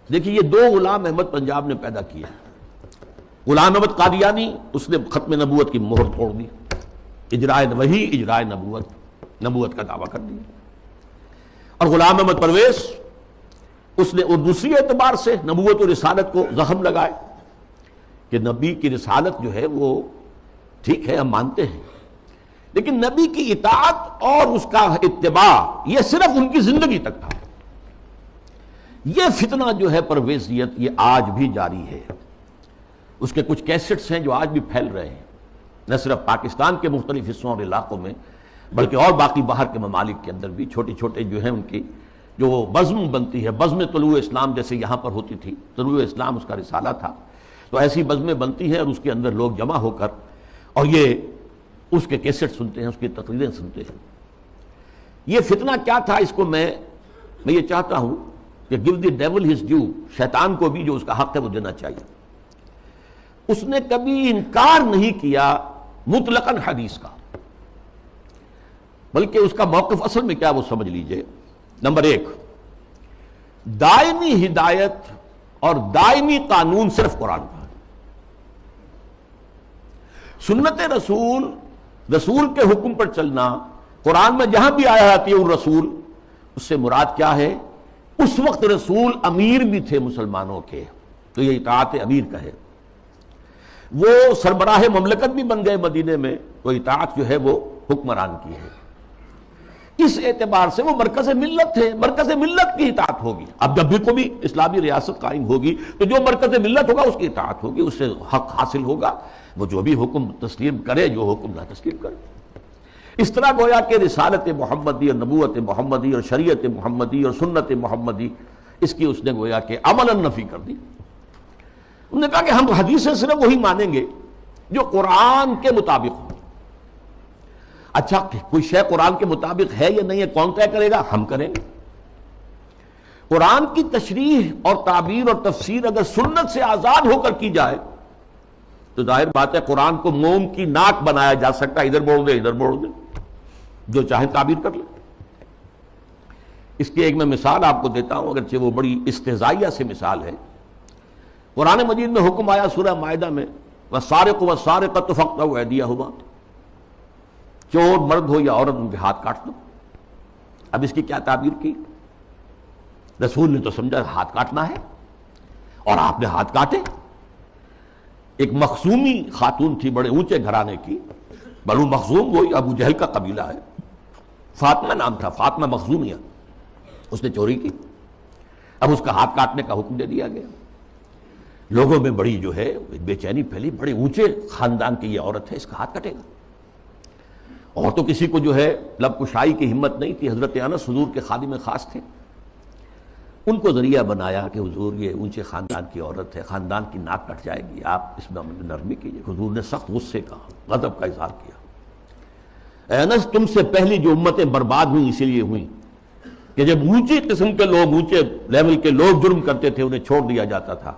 دیکھیے یہ دو غلام احمد پنجاب نے پیدا کیا۔ غلام احمد قادیانی، اس نے ختم نبوت کی مہر توڑ دی، اجرائے وحی، اجرائے نبوت کا دعویٰ کر دیا۔ اور غلام احمد پرویز، اس نے اور دوسری اعتبار سے نبوت و رسالت کو زخم لگائے، کہ نبی کی رسالت جو ہے وہ ٹھیک ہے، ہم مانتے ہیں، لیکن نبی کی اطاعت اور اس کا اتباع یہ صرف ان کی زندگی تک تھا۔ یہ فتنہ جو ہے پرویزیت، یہ آج بھی جاری ہے۔ اس کے کچھ کیسٹس ہیں جو آج بھی پھیل رہے ہیں، نہ صرف پاکستان کے مختلف حصوں اور علاقوں میں بلکہ اور باقی باہر کے ممالک کے اندر بھی چھوٹے چھوٹے جو ہیں ان کی جو بزم بنتی ہے، بزم طلوع اسلام جیسے یہاں پر ہوتی تھی، طلوع اسلام اس کا رسالہ تھا، تو ایسی بزمیں بنتی ہیں اور اس کے اندر لوگ جمع ہو کر اور یہ اس کے کیسٹ سنتے ہیں، اس کی تقریریں سنتے ہیں۔ یہ فتنہ کیا تھا، اس کو میں یہ چاہتا ہوں کہ give the devil his due, شیطان کو بھی جو اس کا حق ہے وہ دینا چاہیے۔ اس نے کبھی انکار نہیں کیا مطلقاً حدیث کا، بلکہ اس کا موقف اصل میں کیا وہ سمجھ لیجئے۔ نمبر 1، دائمی ہدایت اور دائمی قانون صرف قرآن کا ہے۔ سنت رسول، رسول کے حکم پر چلنا، قرآن میں جہاں بھی آیا ہے الرسول، اس سے مراد کیا ہے؟ اس وقت رسول امیر بھی تھے مسلمانوں کے، تو یہ اطاعت امیر کا ہے۔ وہ سربراہ مملکت بھی بن گئے مدینے میں، تو اطاعت جو ہے وہ حکمران کی ہے۔ اس اعتبار سے وہ مرکز ملت تھے، مرکز ملت کی اطاعت ہوگی۔ اب جب بھی کوئی اسلامی ریاست قائم ہوگی تو جو مرکز ملت ہوگا اس کی اطاعت ہوگی، اس سے حق حاصل ہوگا، وہ جو بھی حکم تسلیم کرے، جو حکم نہ تسلیم کرے۔ اس طرح گویا کہ رسالت محمدی اور نبوت محمدی اور شریعت محمدی اور سنت محمدی، اس کی اس نے گویا کہ عملاً نفی کر دی۔ انہوں نے کہا کہ ہم حدیثیں صرف وہی مانیں گے جو قرآن کے مطابق ہو۔ اچھا، کوئی شے قرآن کے مطابق ہے یا نہیں ہے کون طے کرے گا؟ ہم کریں گے۔ قرآن کی تشریح اور تعبیر اور تفسیر اگر سنت سے آزاد ہو کر کی جائے تو ظاہر بات ہے قرآن کو موم کی ناک بنایا جا سکتا ہے، ادھر موڑ دے ادھر موڑ دے، جو چاہے تعبیر کر لے۔ اس کی ایک میں مثال آپ کو دیتا ہوں، اگرچہ وہ بڑی استہزائیہ سے مثال ہے۔ قرآن مجید میں حکم آیا سورہ مائدہ میں، وَالسَّارِقُ وَالسَّارِقَةُ فَاقْطَعُوا أَيْدِيَهُمَا، چور مرد ہو یا عورت ان کے ہاتھ کاٹ دو۔ اب اس کی کیا تعبیر کی؟ رسول نے تو سمجھا ہاتھ کاٹنا ہے، اور آپ نے ہاتھ کاٹے۔ ایک مخزومی خاتون تھی بڑے اونچے گھرانے کی، بنو مخزوم، وہی ابو جہل کا قبیلہ ہے، فاطمہ نام تھا، فاطمہ مخزومیہ، اس نے چوری کی۔ اب اس کا ہاتھ کاٹنے کا حکم دے دیا گیا۔ لوگوں میں بڑی جو ہے بے چینی پھیلی، بڑے اونچے خاندان کی یہ عورت ہے، اس کا ہاتھ کٹے گا۔ اور تو کسی کو جو ہے لب کشائی کی ہمت نہیں تھی۔ حضرت انس حضور کے خادم خاص تھے، ان کو ذریعہ بنایا کہ حضور یہ اونچے خاندان کی عورت ہے، خاندان کی ناک کٹ جائے گی، آپ اس میں نرمی کیجیے۔ حضور نے سخت غصے کا، غضب کا اظہار کیا۔ اے انس، تم سے پہلی جو امتیں برباد ہوئیں اسی لیے ہوئیں کہ جب اونچی قسم کے لوگ، اونچے لیول کے لوگ جرم کرتے تھے انہیں چھوڑ دیا جاتا تھا،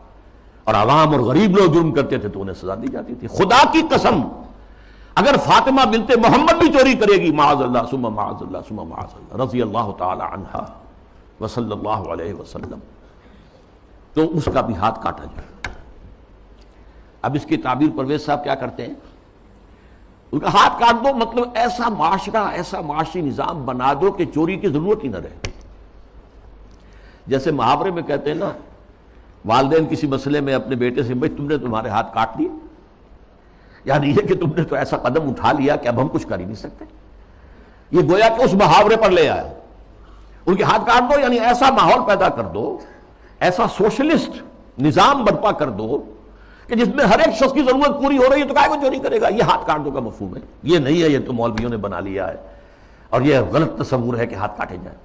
اور عوام اور غریب لوگ جرم کرتے تھے تو انہیں سزا دی جاتی تھی۔ خدا کی قسم، اگر فاطمہ بنت محمد بھی چوری کرے گی، معاذ اللہ ثم معاذ اللہ ثم معاذ اللہ، رضی اللہ تعالی عنہا وصلی اللہ علیہ وسلم، تو اس کا بھی ہاتھ کاٹا جائے۔ اب اس کی تعبیر پرویز صاحب کیا کرتے ہیں؟ ان کا ہاتھ کاٹ دو، مطلب ایسا معاشرہ، ایسا معاشی نظام بنا دو کہ چوری کی ضرورت ہی نہ رہے۔ جیسے محاورے میں کہتے ہیں نا، والدین کسی مسئلے میں اپنے بیٹے سے، بھائی تم نے تمہارے ہاتھ کاٹ دیے، یعنی یہ کہ تم نے تو ایسا قدم اٹھا لیا کہ اب ہم کچھ کر ہی نہیں سکتے۔ یہ گویا کہ اس محاورے پر لے آئے، ان کے ہاتھ کاٹ دو، یعنی ایسا ماحول پیدا کر دو، ایسا سوشلسٹ نظام برپا کر دو کہ جس میں ہر ایک شخص کی ضرورت پوری ہو رہی ہے، تو کائے کو چوری کرے گا؟ یہ ہاتھ کاٹ دو کا مفہوم ہے، یہ نہیں ہے یہ تو مولویوں نے بنا لیا ہے، اور یہ غلط تصور ہے کہ ہاتھ کاٹے جائیں۔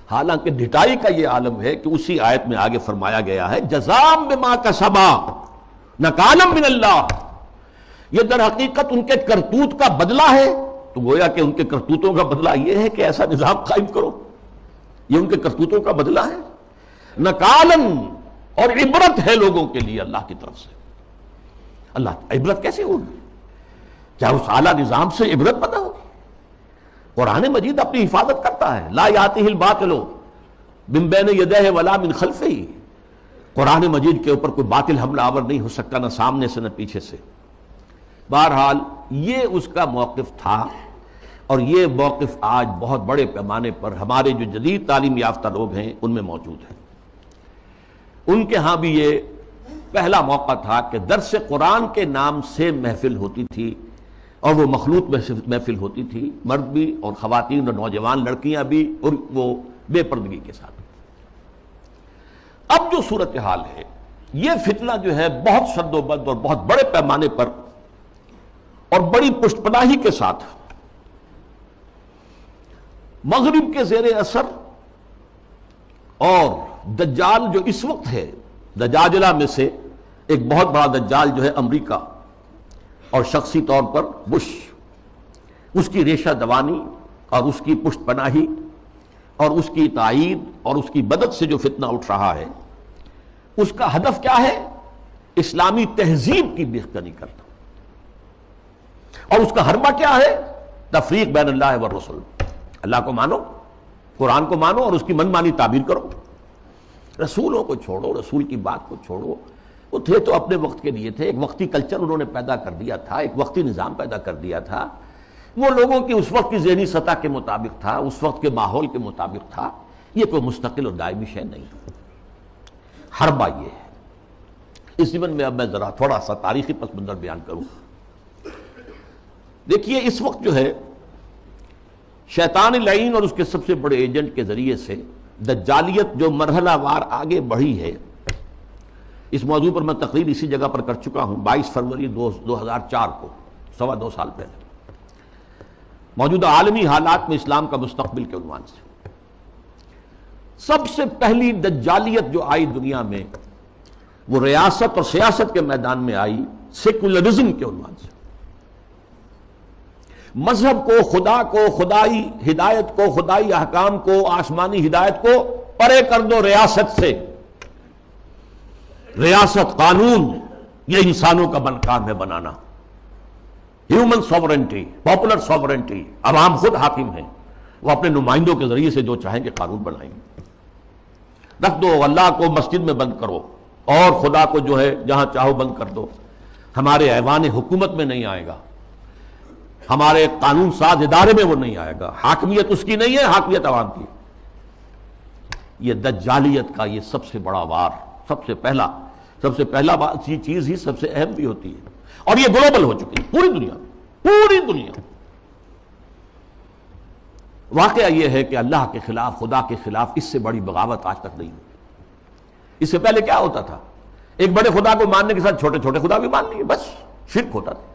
حالانکہ ڈٹائی کا یہ عالم ہے کہ اسی آیت میں آگے فرمایا گیا ہے، جزاء بما کسبا نکالا من اللہ، یہ در حقیقت ان کے کرتوت کا بدلہ ہے۔ تو گویا کہ ان کے کرتوتوں کا بدلہ یہ ہے کہ ایسا نظام قائم کرو، یہ ان کے کرتوتوں کا بدلہ ہے۔ نکالن، اور عبرت ہے لوگوں کے لیے اللہ کی طرف سے۔ اللہ عبرت کیسے ہوگی؟ کیا اس اعلیٰ نظام سے عبرت پیدا ہوگی؟ قرآن مجید اپنی حفاظت کرتا ہے، لا یاتہ الباطل من بین یدیہ ولا من خلفہ، قرآن مجید کے اوپر کوئی باطل حملہ آور نہیں ہو سکتا، نہ سامنے سے نہ پیچھے سے۔ بہرحال یہ اس کا موقف تھا، اور یہ موقف آج بہت بڑے پیمانے پر ہمارے جو جدید تعلیم یافتہ لوگ ہیں ان میں موجود ہے۔ ان کے ہاں بھی یہ پہلا موقع تھا کہ درس قرآن کے نام سے محفل ہوتی تھی، اور وہ مخلوط محفل ہوتی تھی، مرد بھی اور خواتین اور نوجوان لڑکیاں بھی، اور وہ بے پردگی کے ساتھ۔ اب جو صورتحال ہے، یہ فتنہ جو ہے بہت شد و بد اور بہت بڑے پیمانے پر اور بڑی پشت پناہی کے ساتھ مغرب کے زیر اثر، اور دجال جو اس وقت ہے، دجاجلہ میں سے ایک بہت بڑا دجال جو ہے امریکہ، اور شخصی طور پر بش، اس کی ریشہ دوانی اور اس کی پشت پناہی اور اس کی تائید اور اس کی مدد سے جو فتنہ اٹھ رہا ہے، اس کا ہدف کیا ہے؟ اسلامی تہذیب کی بیخبری کرنا، اور اس کا حربہ کیا ہے؟ تفریق بین اللہ والرسل۔ اللہ کو مانو، قرآن کو مانو، اور اس کی من مانی تعبیر کرو، رسولوں کو چھوڑو، رسول کی بات کو چھوڑو۔ وہ تھے تو اپنے وقت کے لیے تھے، ایک وقتی کلچر انہوں نے پیدا کر دیا تھا، ایک وقتی نظام پیدا کر دیا تھا، وہ لوگوں کی اس وقت کی ذہنی سطح کے مطابق تھا، اس وقت کے ماحول کے مطابق تھا، یہ کوئی مستقل اور دائمی شے نہیں۔ حربہ یہ ہے۔ اس ضمن میں اب میں ذرا تھوڑا سا تاریخی پس منظر بیان کروں۔ دیکھیے اس وقت جو ہے شیطان لعین اور اس کے سب سے بڑے ایجنٹ کے ذریعے سے دجالیت جو مرحلہ وار آگے بڑھی ہے، اس موضوع پر میں تقریر اسی جگہ پر کر چکا ہوں 22 فروری 2004 کو، 2.25 سال پہلے، موجودہ عالمی حالات میں اسلام کا مستقبل کے عنوان سے۔ سب سے پہلی دجالیت جو آئی دنیا میں، وہ ریاست اور سیاست کے میدان میں آئی، سیکولرزم کے عنوان سے۔ مذہب کو، خدا کو، خدائی ہدایت کو، خدائی احکام کو، آسمانی ہدایت کو پرے کر دو ریاست سے۔ ریاست، قانون، یہ انسانوں کا کام ہے بنانا۔ ہیومن سوورنٹی، پاپولر سوورنٹی، عوام خود حاکم ہیں، وہ اپنے نمائندوں کے ذریعے سے جو چاہیں گے قانون بنائیں گے۔ رکھ دو، اللہ کو مسجد میں بند کرو، اور خدا کو جو ہے جہاں چاہو بند کر دو، ہمارے ایوان حکومت میں نہیں آئے گا، ہمارے قانون ساز ادارے میں وہ نہیں آئے گا، حاکمیت اس کی نہیں ہے، حاکمیت عوام کی۔ یہ دجالیت کا یہ سب سے بڑا وار، سب سے پہلا چیز ہی سب سے اہم بھی ہوتی ہے، اور یہ گلوبل ہو چکی ہے پوری دنیا۔ واقعہ یہ ہے کہ اللہ کے خلاف، خدا کے خلاف اس سے بڑی بغاوت آج تک نہیں ہوئی۔ اس سے پہلے کیا ہوتا تھا؟ ایک بڑے خدا کو ماننے کے ساتھ چھوٹے چھوٹے خدا بھی مان لیے، بس شرک ہوتا تھا۔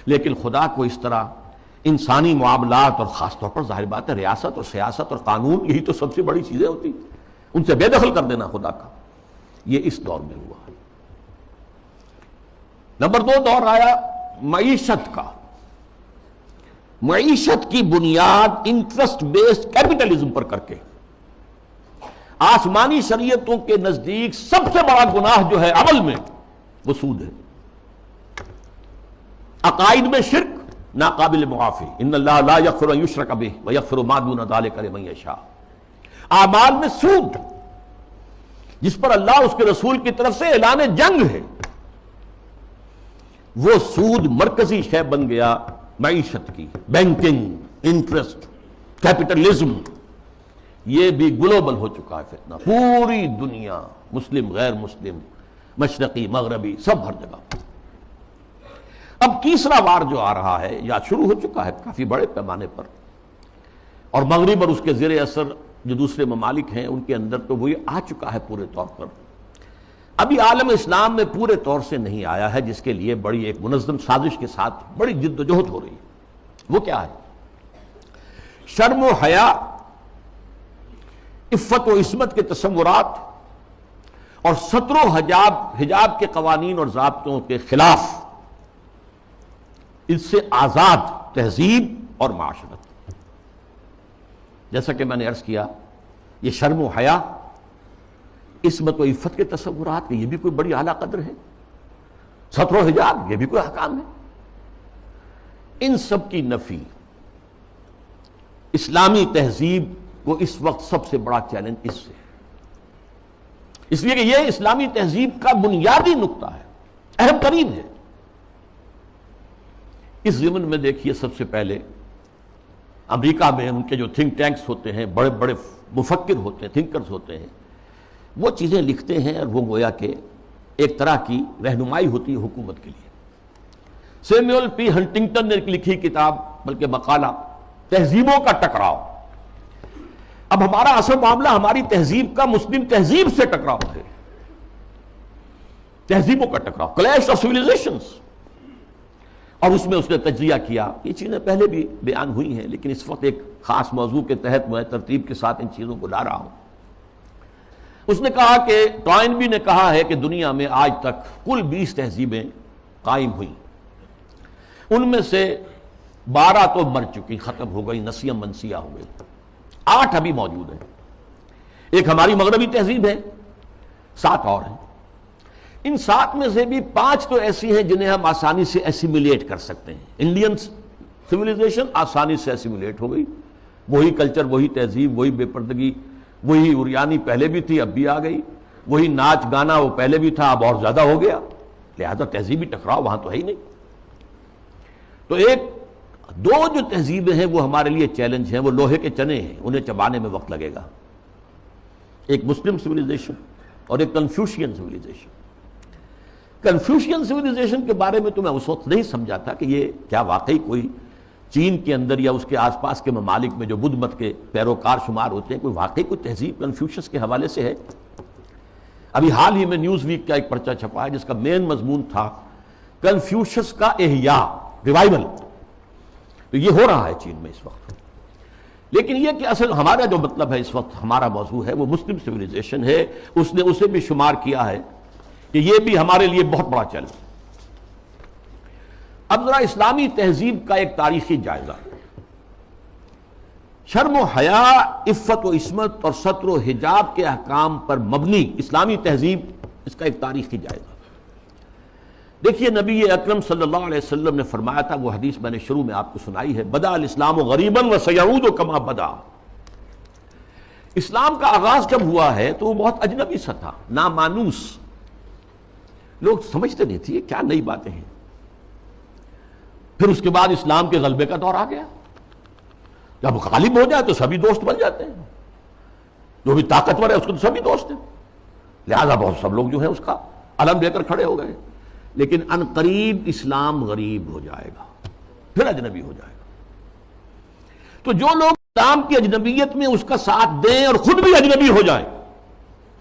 لیکن خدا کو اس طرح انسانی معاملات، اور خاص طور پر ظاہر بات ہے ریاست اور سیاست اور قانون، یہی تو سب سے بڑی چیزیں ہوتی، ان سے بے دخل کر دینا خدا کا، یہ اس دور میں ہوا۔ نمبر 2 دور آیا معیشت کا۔ معیشت کی بنیاد انٹرسٹ بیسڈ کیپٹلزم پر کر کے، آسمانی شریعتوں کے نزدیک سب سے بڑا گناہ جو ہے عمل میں، وہ سود ہے۔ عقائد میں شرک ناقابل معافی، ان اللہ لا یغفر ان یشرک بہ ویغفر ما دون ذلک لمن یشاء۔ اعمال میں سود، جس پر اللہ اس کے رسول کی طرف سے اعلان جنگ ہے، وہ سود مرکزی شے بن گیا معیشت کی۔ بینکنگ، انٹرسٹ، کیپٹلزم، یہ بھی گلوبل ہو چکا ہے فتنہ، پوری دنیا، مسلم غیر مسلم، مشرقی مغربی، سب ہر جگہ۔ اب تیسرا وار جو آ رہا ہے یا شروع ہو چکا ہے کافی بڑے پیمانے پر، اور مغرب اور اس کے زیر اثر جو دوسرے ممالک ہیں ان کے اندر تو وہ آ چکا ہے پورے طور پر۔ ابھی عالم اسلام میں پورے طور سے نہیں آیا ہے، جس کے لیے بڑی ایک منظم سازش کے ساتھ بڑی جد و جہد ہو رہی ہے۔ وہ کیا ہے؟ شرم و حیا، عفت و عصمت کے تصورات، اور ستر و حجاب کے قوانین اور ضابطوں کے خلاف، اس سے آزاد تہذیب اور معاشرت۔ جیسا کہ میں نے عرض کیا، یہ شرم و حیا، عصمت و عفت کے تصورات، یہ بھی کوئی بڑی اعلیٰ قدر ہے۔ ستر و حجاب، یہ بھی کوئی حکام ہے۔ ان سب کی نفی اسلامی تہذیب کو اس وقت سب سے بڑا چیلنج اس سے، اس لیے کہ یہ اسلامی تہذیب کا بنیادی نقطہ ہے، اہم ترین ہے۔ اس ضمن میں دیکھیے سب سے پہلے امریکہ میں ان کے جو تھنک ٹینکس ہوتے ہیں، بڑے بڑے مفکر ہوتے ہیں، تھنکرز ہوتے ہیں، وہ چیزیں لکھتے ہیں، اور وہ گویا کہ ایک طرح کی رہنمائی ہوتی ہے حکومت کے لیے۔ سیموئل پی ہنٹنگٹن نے لکھی کتاب، بلکہ مقالہ، تہذیبوں کا ٹکراؤ۔ اب ہمارا اصل معاملہ ہماری تہذیب کا مسلم تہذیب سے ٹکراؤ ہے، تہذیبوں کا ٹکراؤ، کلیش آف سویلائزیشنز۔ اور اس میں اس نے تجزیہ کیا، یہ چیزیں پہلے بھی بیان ہوئی ہیں، لیکن اس وقت ایک خاص موضوع کے تحت میں ترتیب کے ساتھ ان چیزوں کو لا رہا ہوں۔ اس نے کہا کہ ٹوائنبی نے کہا ہے کہ دنیا میں آج تک کل 20 تہذیبیں قائم ہوئیں، ان میں سے 12 تو مر چکی، ختم ہو گئی، نسیہ منسیہ ہو گئی، 8 ابھی موجود ہیں۔ ایک ہماری مغربی تہذیب ہے، 7 اور ہیں۔ ان 7 میں سے بھی 5 تو ایسی ہیں جنہیں ہم آسانی سے ایسیمیلیٹ کر سکتے ہیں۔ انڈین سویلائزیشن آسانی سے ایسیمیلیٹ ہو گئی، وہی کلچر، وہی تہذیب، وہی بے پردگی، وہی اوریانی پہلے بھی تھی اب بھی آ گئی، وہی ناچ گانا وہ پہلے بھی تھا اب اور زیادہ ہو گیا، لہذا تہذیبی ٹکراؤ وہاں تو ہے ہی نہیں۔ تو دو جو تہذیبیں ہیں وہ ہمارے لیے چیلنج ہیں، وہ لوہے کے چنے ہیں، انہیں چبانے میں وقت لگے گا۔ ایک مسلم سویلائزیشن اور ایک کنفیوشین سویلائزیشن۔ کنفیوشین سویلائزیشن کے بارے میں تو میں اس وقت نہیں سمجھا تھا کہ یہ کیا واقعی کوئی چین کے اندر یا اس کے آس پاس کے ممالک میں جو بدھ مت کے پیروکار شمار ہوتے ہیں، کوئی واقعی کوئی تہذیب کنفیوشس کے حوالے سے ہے۔ ابھی حال ہی میں نیوز ویک کا ایک پرچہ چھپا ہے جس کا مین مضمون تھا کنفیوشس کا احیاء، ریوائول۔ تو یہ ہو رہا ہے چین میں اس وقت۔ لیکن یہ کہ اصل ہمارا جو مطلب ہے اس وقت ہمارا موضوع ہے وہ مسلم سویلائزیشن ہے، اس نے اسے بھی شمار کیا ہے کہ یہ بھی ہمارے لیے بہت بڑا چیلنج۔ اب ذرا اسلامی تہذیب کا ایک تاریخی جائزہ، شرم و حیا، عفت و عصمت اور ستر و حجاب کے احکام پر مبنی اسلامی تہذیب، اس کا ایک تاریخی جائزہ۔ دیکھیے نبی اکرم صلی اللہ علیہ وسلم نے فرمایا تھا، وہ حدیث میں نے شروع میں آپ کو سنائی ہے، بدأ الاسلام غریبا وسیعود کما بدأ۔ اسلام کا آغاز جب ہوا ہے تو وہ بہت اجنبی سا تھا، نامانوس، لوگ سمجھتے نہیں تھے یہ کیا نئی باتیں ہیں۔ پھر اس کے بعد اسلام کے غلبے کا دور آ گیا، جب غالب ہو جائے تو سبھی دوست بن جاتے ہیں، جو بھی طاقتور ہے اس کو تو سبھی دوست ہیں، لہذا بہت سب لوگ جو ہیں اس کا علم لے کر کھڑے ہو گئے۔ لیکن ان قریب اسلام غریب ہو جائے گا، پھر اجنبی ہو جائے گا۔ تو جو لوگ اسلام کی اجنبیت میں اس کا ساتھ دیں اور خود بھی اجنبی ہو جائیں،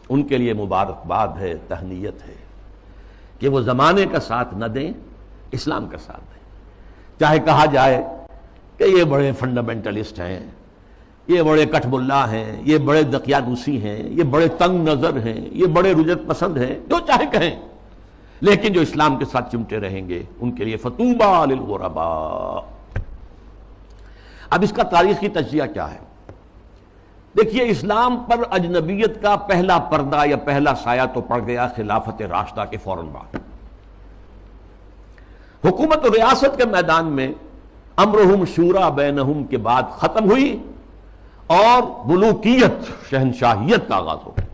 ان کے لیے مبارکباد ہے، تہنیت ہے کہ وہ زمانے کا ساتھ نہ دیں، اسلام کا ساتھ دیں۔ چاہے کہا جائے کہ یہ بڑے فنڈامنٹلسٹ ہیں، یہ بڑے کٹ ملا ہیں، یہ بڑے دقیانوسی ہیں، یہ بڑے تنگ نظر ہیں، یہ بڑے رجت پسند ہیں، جو چاہے کہیں، لیکن جو اسلام کے ساتھ چمٹے رہیں گے ان کے لیے فطوبى للغرباء۔ اب اس کا تاریخی تجزیہ کیا ہے؟ دیکھیے اسلام پر اجنبیت کا پہلا پردہ یا پہلا سایہ تو پڑ گیا خلافت راشدہ کے فوراً بعد۔ حکومت و ریاست کے میدان میں امرہم شورا بینہم کے بعد ختم ہوئی اور ملوکیت، شہنشاہیت کا آغاز ہو گیا۔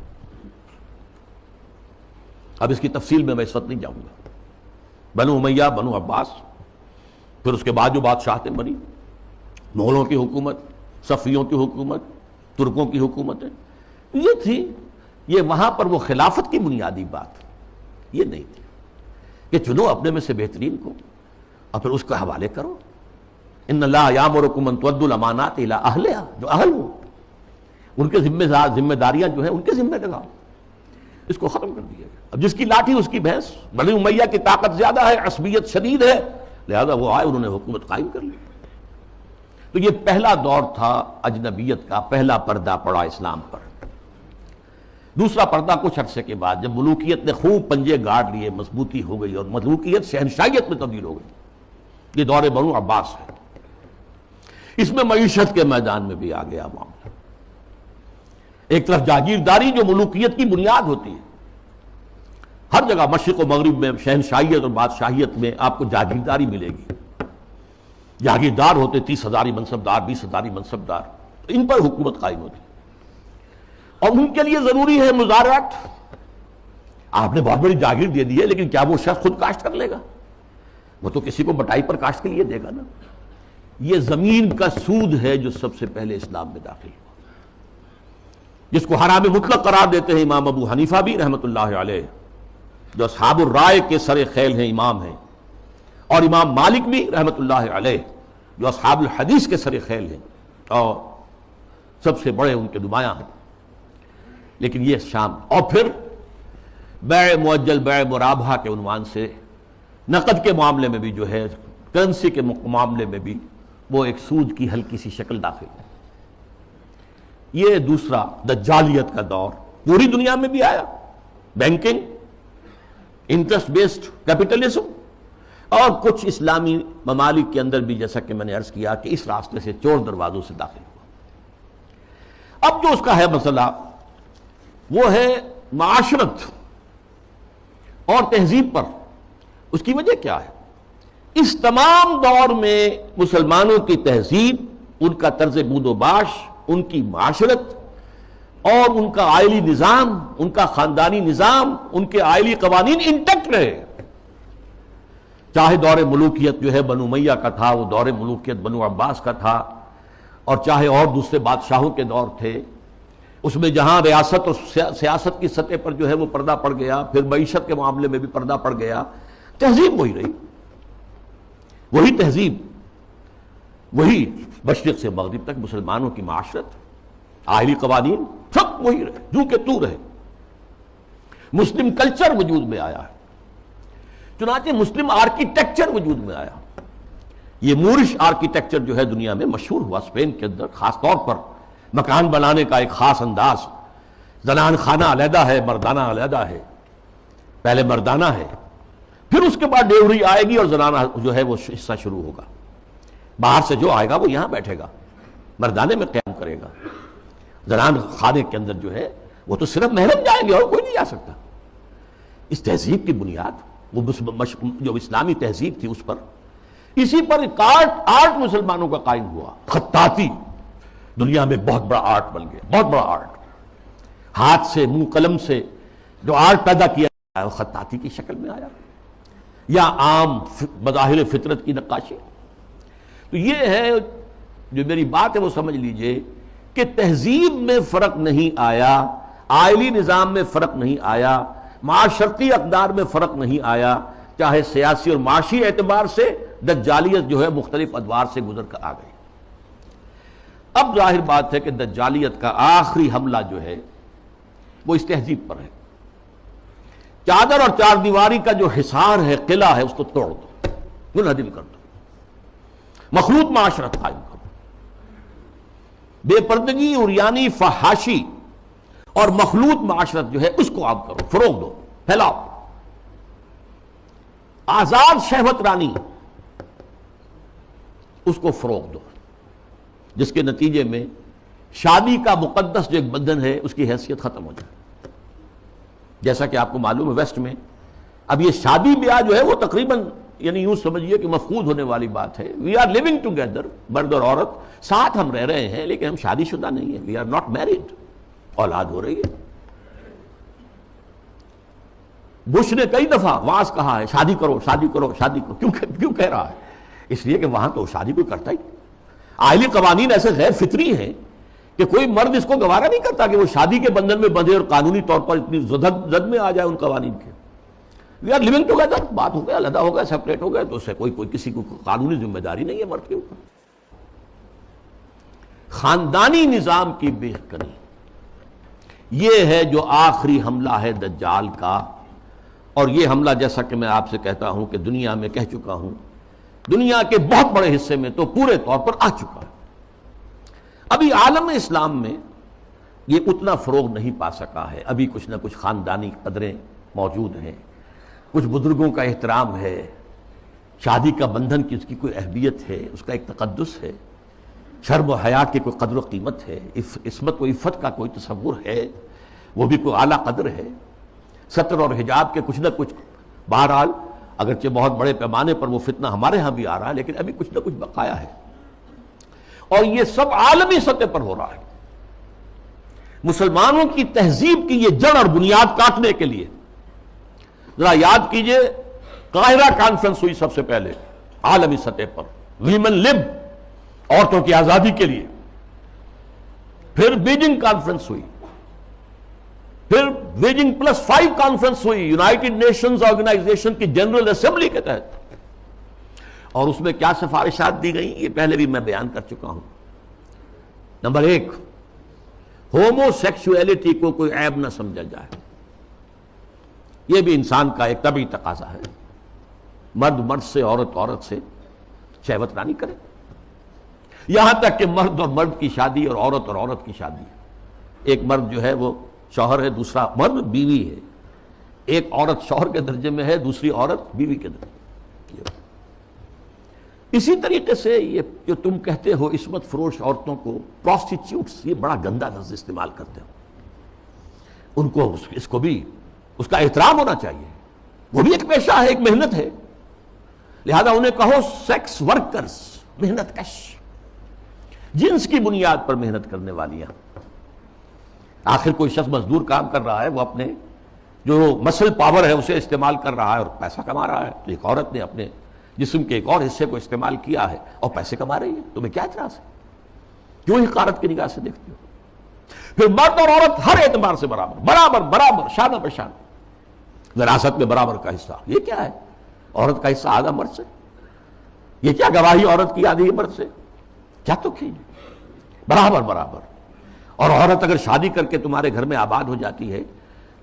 اب اس کی تفصیل میں اس وقت نہیں جاؤں گا۔ بنو امیہ، بنو عباس، پھر اس کے بعد جو بادشاہتیں بنی، مغلوں کی حکومت، صفویوں کی حکومت، ترکوں کی حکومتیں، یہ تھی، یہ وہاں پر وہ خلافت کی بنیادی بات یہ نہیں تھی کہ چنو اپنے میں سے بہترین کو اور پھر اس کا حوالے کرو۔ ان اللہ یامرکم ان تؤدوا الامانات الی اہلہا، جو اہل ہو ان کے ذمہ داریاں جو ہیں ان کے ذمہ لگاؤ۔ اس کو ختم کر دیا گیا۔ اب جس کی لاٹھی اس کی بھینس، بنی امیہ کی طاقت زیادہ ہے، عصبیت شدید ہے، لہذا وہ آئے، انہوں نے حکومت قائم کر لی۔ تو یہ پہلا دور تھا اجنبیت کا، پہلا پردہ پڑا اسلام پر۔ دوسرا پردہ کچھ عرصے کے بعد جب ملوکیت نے خوب پنجے گاڑ لیے، مضبوطی ہو گئی اور ملوکیت شہنشاہیت میں تبدیل ہو گئی، یہ دور بنو عباس ہے۔ اس میں معیشت کے میدان میں بھی آ گیا معاملہ۔ ایک طرف جاگیرداری جو ملوکیت کی بنیاد ہوتی ہے، ہر جگہ مشرق و مغرب میں شہنشاہیت اور بادشاہیت میں آپ کو جاگیرداری ملے گی۔ جاگیردار ہوتے 30,000 منصبدار، 20,000 منصبدار، ان پر حکومت قائم ہوتی اور ان کے لیے ضروری ہے مزارعت۔ آپ نے بہت بڑی جاگیر دے دی ہے، لیکن کیا وہ شخص خود کاشت کر لے گا؟ وہ تو کسی کو بٹائی پر کاشت کے لیے دے گا نا۔ یہ زمین کا سود ہے جو سب سے پہلے اسلام میں داخل ہوا، جس کو حرام مطلق قرار دیتے ہیں امام ابو حنیفہ بھی رحمۃ اللہ علیہ۔ جو اصحاب الرائے کے سر خیل ہیں، امام ہیں، اور امام مالک بھی رحمۃ اللہ علیہ جو اصحاب الحدیث کے سر خیل ہیں اور سب سے بڑے ان کے نمایاں ہیں، لیکن یہ شام، اور پھر بیع مؤجل، بیع مرابحہ کے عنوان سے نقد کے معاملے میں بھی جو ہے، کرنسی کے معاملے میں بھی وہ ایک سود کی ہلکی سی شکل داخل ہے۔ یہ دوسرا دجالیت کا دور پوری دنیا میں بھی آیا، بینکنگ، انٹرسٹ بیسڈ کیپٹلزم، اور کچھ اسلامی ممالک کے اندر بھی، جیسا کہ میں نے عرض کیا کہ اس راستے سے چور دروازوں سے داخل ہوا۔ اب جو اس کا ہے مسئلہ وہ ہے معاشرت اور تہذیب پر، اس کی وجہ کیا ہے؟ اس تمام دور میں مسلمانوں کی تہذیب، ان کا طرز بود و باش، ان کی معاشرت اور ان کا آئلی نظام، ان کا خاندانی نظام، ان کے آئلی قوانین انٹیکٹ رہے۔ چاہے دور ملوکیت جو ہے بنو امیہ کا تھا، وہ دور ملوکیت بنو عباس کا تھا، اور چاہے اور دوسرے بادشاہوں کے دور تھے، اس میں جہاں ریاست اور سیاست کی سطح پر جو ہے وہ پردہ پڑ گیا، پھر معیشت کے معاملے میں بھی پردہ پڑ گیا، تہذیب وہی رہی، وہی تہذیب، وہی مشرق سے مغرب تک مسلمانوں کی معاشرت، آئلی قوانین سب وہی رہے، جو کہ تو رہے۔ مسلم کلچر وجود میں آیا ہے، چنانچہ مسلم آرکیٹیکچر وجود میں آیا۔ یہ مورش آرکیٹیکچر جو ہے دنیا میں مشہور ہوا، اسپین کے اندر خاص طور پر مکان بنانے کا ایک خاص انداز، زنان خانہ علیحدہ ہے، مردانہ علیحدہ ہے، پہلے مردانہ ہے، پھر اس کے بعد ڈیوری آئے گی اور زنانہ جو ہے وہ حصہ شروع ہوگا، باہر سے جو آئے گا وہ یہاں بیٹھے گا، مردانے میں قیام کرے گا، زنان خانے کے اندر جو ہے وہ تو صرف محرم جائیں گے اور کوئی نہیں جا سکتا۔ اس تہذیب کی بنیاد وہ جو اسلامی تہذیب تھی اس پر، اسی پر آرٹ مسلمانوں کا قائم ہوا۔ خطاطی دنیا میں بہت بڑا آرٹ بن گیا، بہت بڑا آرٹ، ہاتھ سے، منہ قلم سے جو آرٹ پیدا کیا ہے وہ خطاطی کی شکل میں آیا، یا عام بظاہر فطرت کی نقاشی۔ تو یہ ہے جو میری بات ہے وہ سمجھ لیجئے کہ تہذیب میں فرق نہیں آیا، آئلی نظام میں فرق نہیں آیا، معاشرتی اقدار میں فرق نہیں آیا، چاہے سیاسی اور معاشی اعتبار سے دجالیت جو ہے مختلف ادوار سے گزر کر آ گئی۔ اب ظاہر بات ہے کہ دجالیت کا آخری حملہ جو ہے وہ اس تہذیب پر ہے۔ چادر اور چار دیواری کا جو حصار ہے، قلعہ ہے، اس کو توڑ دو، منہدم کر دو، مخلوط معاشرت قائم کرو، بے پردگی، عریانی، فحاشی اور مخلوط معاشرت جو ہے اس کو عام کرو، فروغ دو، پھیلاؤ، آزاد شہوت رانی اس کو فروغ دو، جس کے نتیجے میں شادی کا مقدس جو ایک بندھن ہے اس کی حیثیت ختم ہو جائے۔ جیسا کہ آپ کو معلوم ہے ویسٹ میں اب یہ شادی بیاہ جو ہے وہ تقریباً یعنی یوں سمجھیے کہ مفقود ہونے والی بات ہے۔ وی آر لیونگ ٹوگیدر، مرد اور عورت ساتھ ہم رہ رہے ہیں لیکن ہم شادی شدہ نہیں ہیں، وی آر ناٹ میریڈ، اولاد ہو رہی ہے۔ بش نے کئی دفعہ واعظ کہا ہے شادی کرو، شادی کرو، شادی کرو، کیوں کہہ رہا ہے؟ اس لیے کہ وہاں تو شادی کوئی کرتا ہی، آئلی قوانین ایسے غیر فطری ہیں کہ کوئی مرد اس کو گوارا نہیں کرتا کہ وہ شادی کے بندھن میں بندھے اور قانونی طور پر اتنی زد میں آ جائے ان قوانین کے۔ وی آر لیونگ ٹوگیدر، بات ہو گیا، علیحدہ ہو گیا، سیپریٹ ہو گئے، تو اس سے کوئی کسی کو قانونی ذمہ داری نہیں ہے مرد کے اوپر۔ خاندانی نظام کی بے کنی، یہ ہے جو آخری حملہ ہے دجال کا، اور یہ حملہ جیسا کہ میں آپ سے کہتا ہوں کہ دنیا میں کہہ چکا ہوں، دنیا کے بہت بڑے حصے میں تو پورے طور پر آ چکا ہے۔ ابھی عالم اسلام میں یہ اتنا فروغ نہیں پا سکا ہے، ابھی کچھ نہ کچھ خاندانی قدریں موجود ہیں، کچھ بزرگوں کا احترام ہے، شادی کا بندھن کی اس کی کوئی اہمیت ہے، اس کا ایک تقدس ہے، شرم و حیا کی کوئی قدر و قیمت ہے، عصمت و عفت کا کوئی تصور ہے، وہ بھی کوئی اعلیٰ قدر ہے، ستر اور حجاب کے کچھ نہ کچھ، بہرحال اگرچہ بہت بڑے پیمانے پر وہ فتنہ ہمارے ہاں بھی آ رہا ہے لیکن ابھی کچھ نہ کچھ بقایا ہے، اور یہ سب عالمی سطح پر ہو رہا ہے۔ مسلمانوں کی تہذیب کی یہ جڑ اور بنیاد کاٹنے کے لیے ذرا یاد کیجئے، قاہرہ کانفرنس ہوئی سب سے پہلے عالمی سطح پر، ویمن لب، عورتوں کی آزادی کے لیے، پھر بیجنگ کانفرنس ہوئی، پھر بیجنگ +5 کانفرنس ہوئی یونائٹڈ نیشنز آرگنائزیشن کی جنرل اسمبلی کے تحت، اور اس میں کیا سفارشات دی گئیں یہ پہلے بھی میں بیان کر چکا ہوں۔ نمبر 1، ہومو سیکسولیٹی کو کوئی عیب نہ سمجھا جائے، یہ بھی انسان کا ایک طبعی تقاضا ہے، مرد مرد سے، عورت عورت سے شہوت رانی کرے، یہاں تک کہ مرد اور مرد کی شادی اور عورت کی شادی، ایک مرد جو ہے وہ شوہر ہے، دوسرا مرد بیوی ہے، ایک عورت شوہر کے درجے میں ہے، دوسری عورت بیوی کے درجے میں۔ اسی طریقے سے یہ جو تم کہتے ہو عصمت فروش عورتوں کو پروسٹیچیوٹس، یہ بڑا گندا لفظ استعمال کرتے ہو، ان کو اس کو بھی اس کا احترام ہونا چاہیے، وہ بھی ایک پیشہ ہے، ایک محنت ہے، لہذا انہیں کہو سیکس ورکرز، محنت کش، جنس کی بنیاد پر محنت کرنے والیاں۔ آخر کوئی شخص مزدور کام کر رہا ہے، وہ اپنے جو مسل پاور ہے اسے استعمال کر رہا ہے اور پیسہ کما رہا ہے، تو ایک عورت نے اپنے جسم کے ایک اور حصے کو استعمال کیا ہے اور پیسے کما رہی ہے، تمہیں کیا اعتراض ہے؟ کیوں حقارت کی نگاہ سے دیکھتے ہو؟ پھر مرد اور عورت ہر اعتبار سے برابر شانہ بہ شانہ، وراثت میں برابر کا حصہ، یہ کیا ہے؟ عورت کا حصہ آدھا مرد سے، یہ کیا گواہی عورت کی آدھی مرد سے؟ کیا تو برابر۔ اور عورت اگر شادی کر کے تمہارے گھر میں آباد ہو جاتی ہے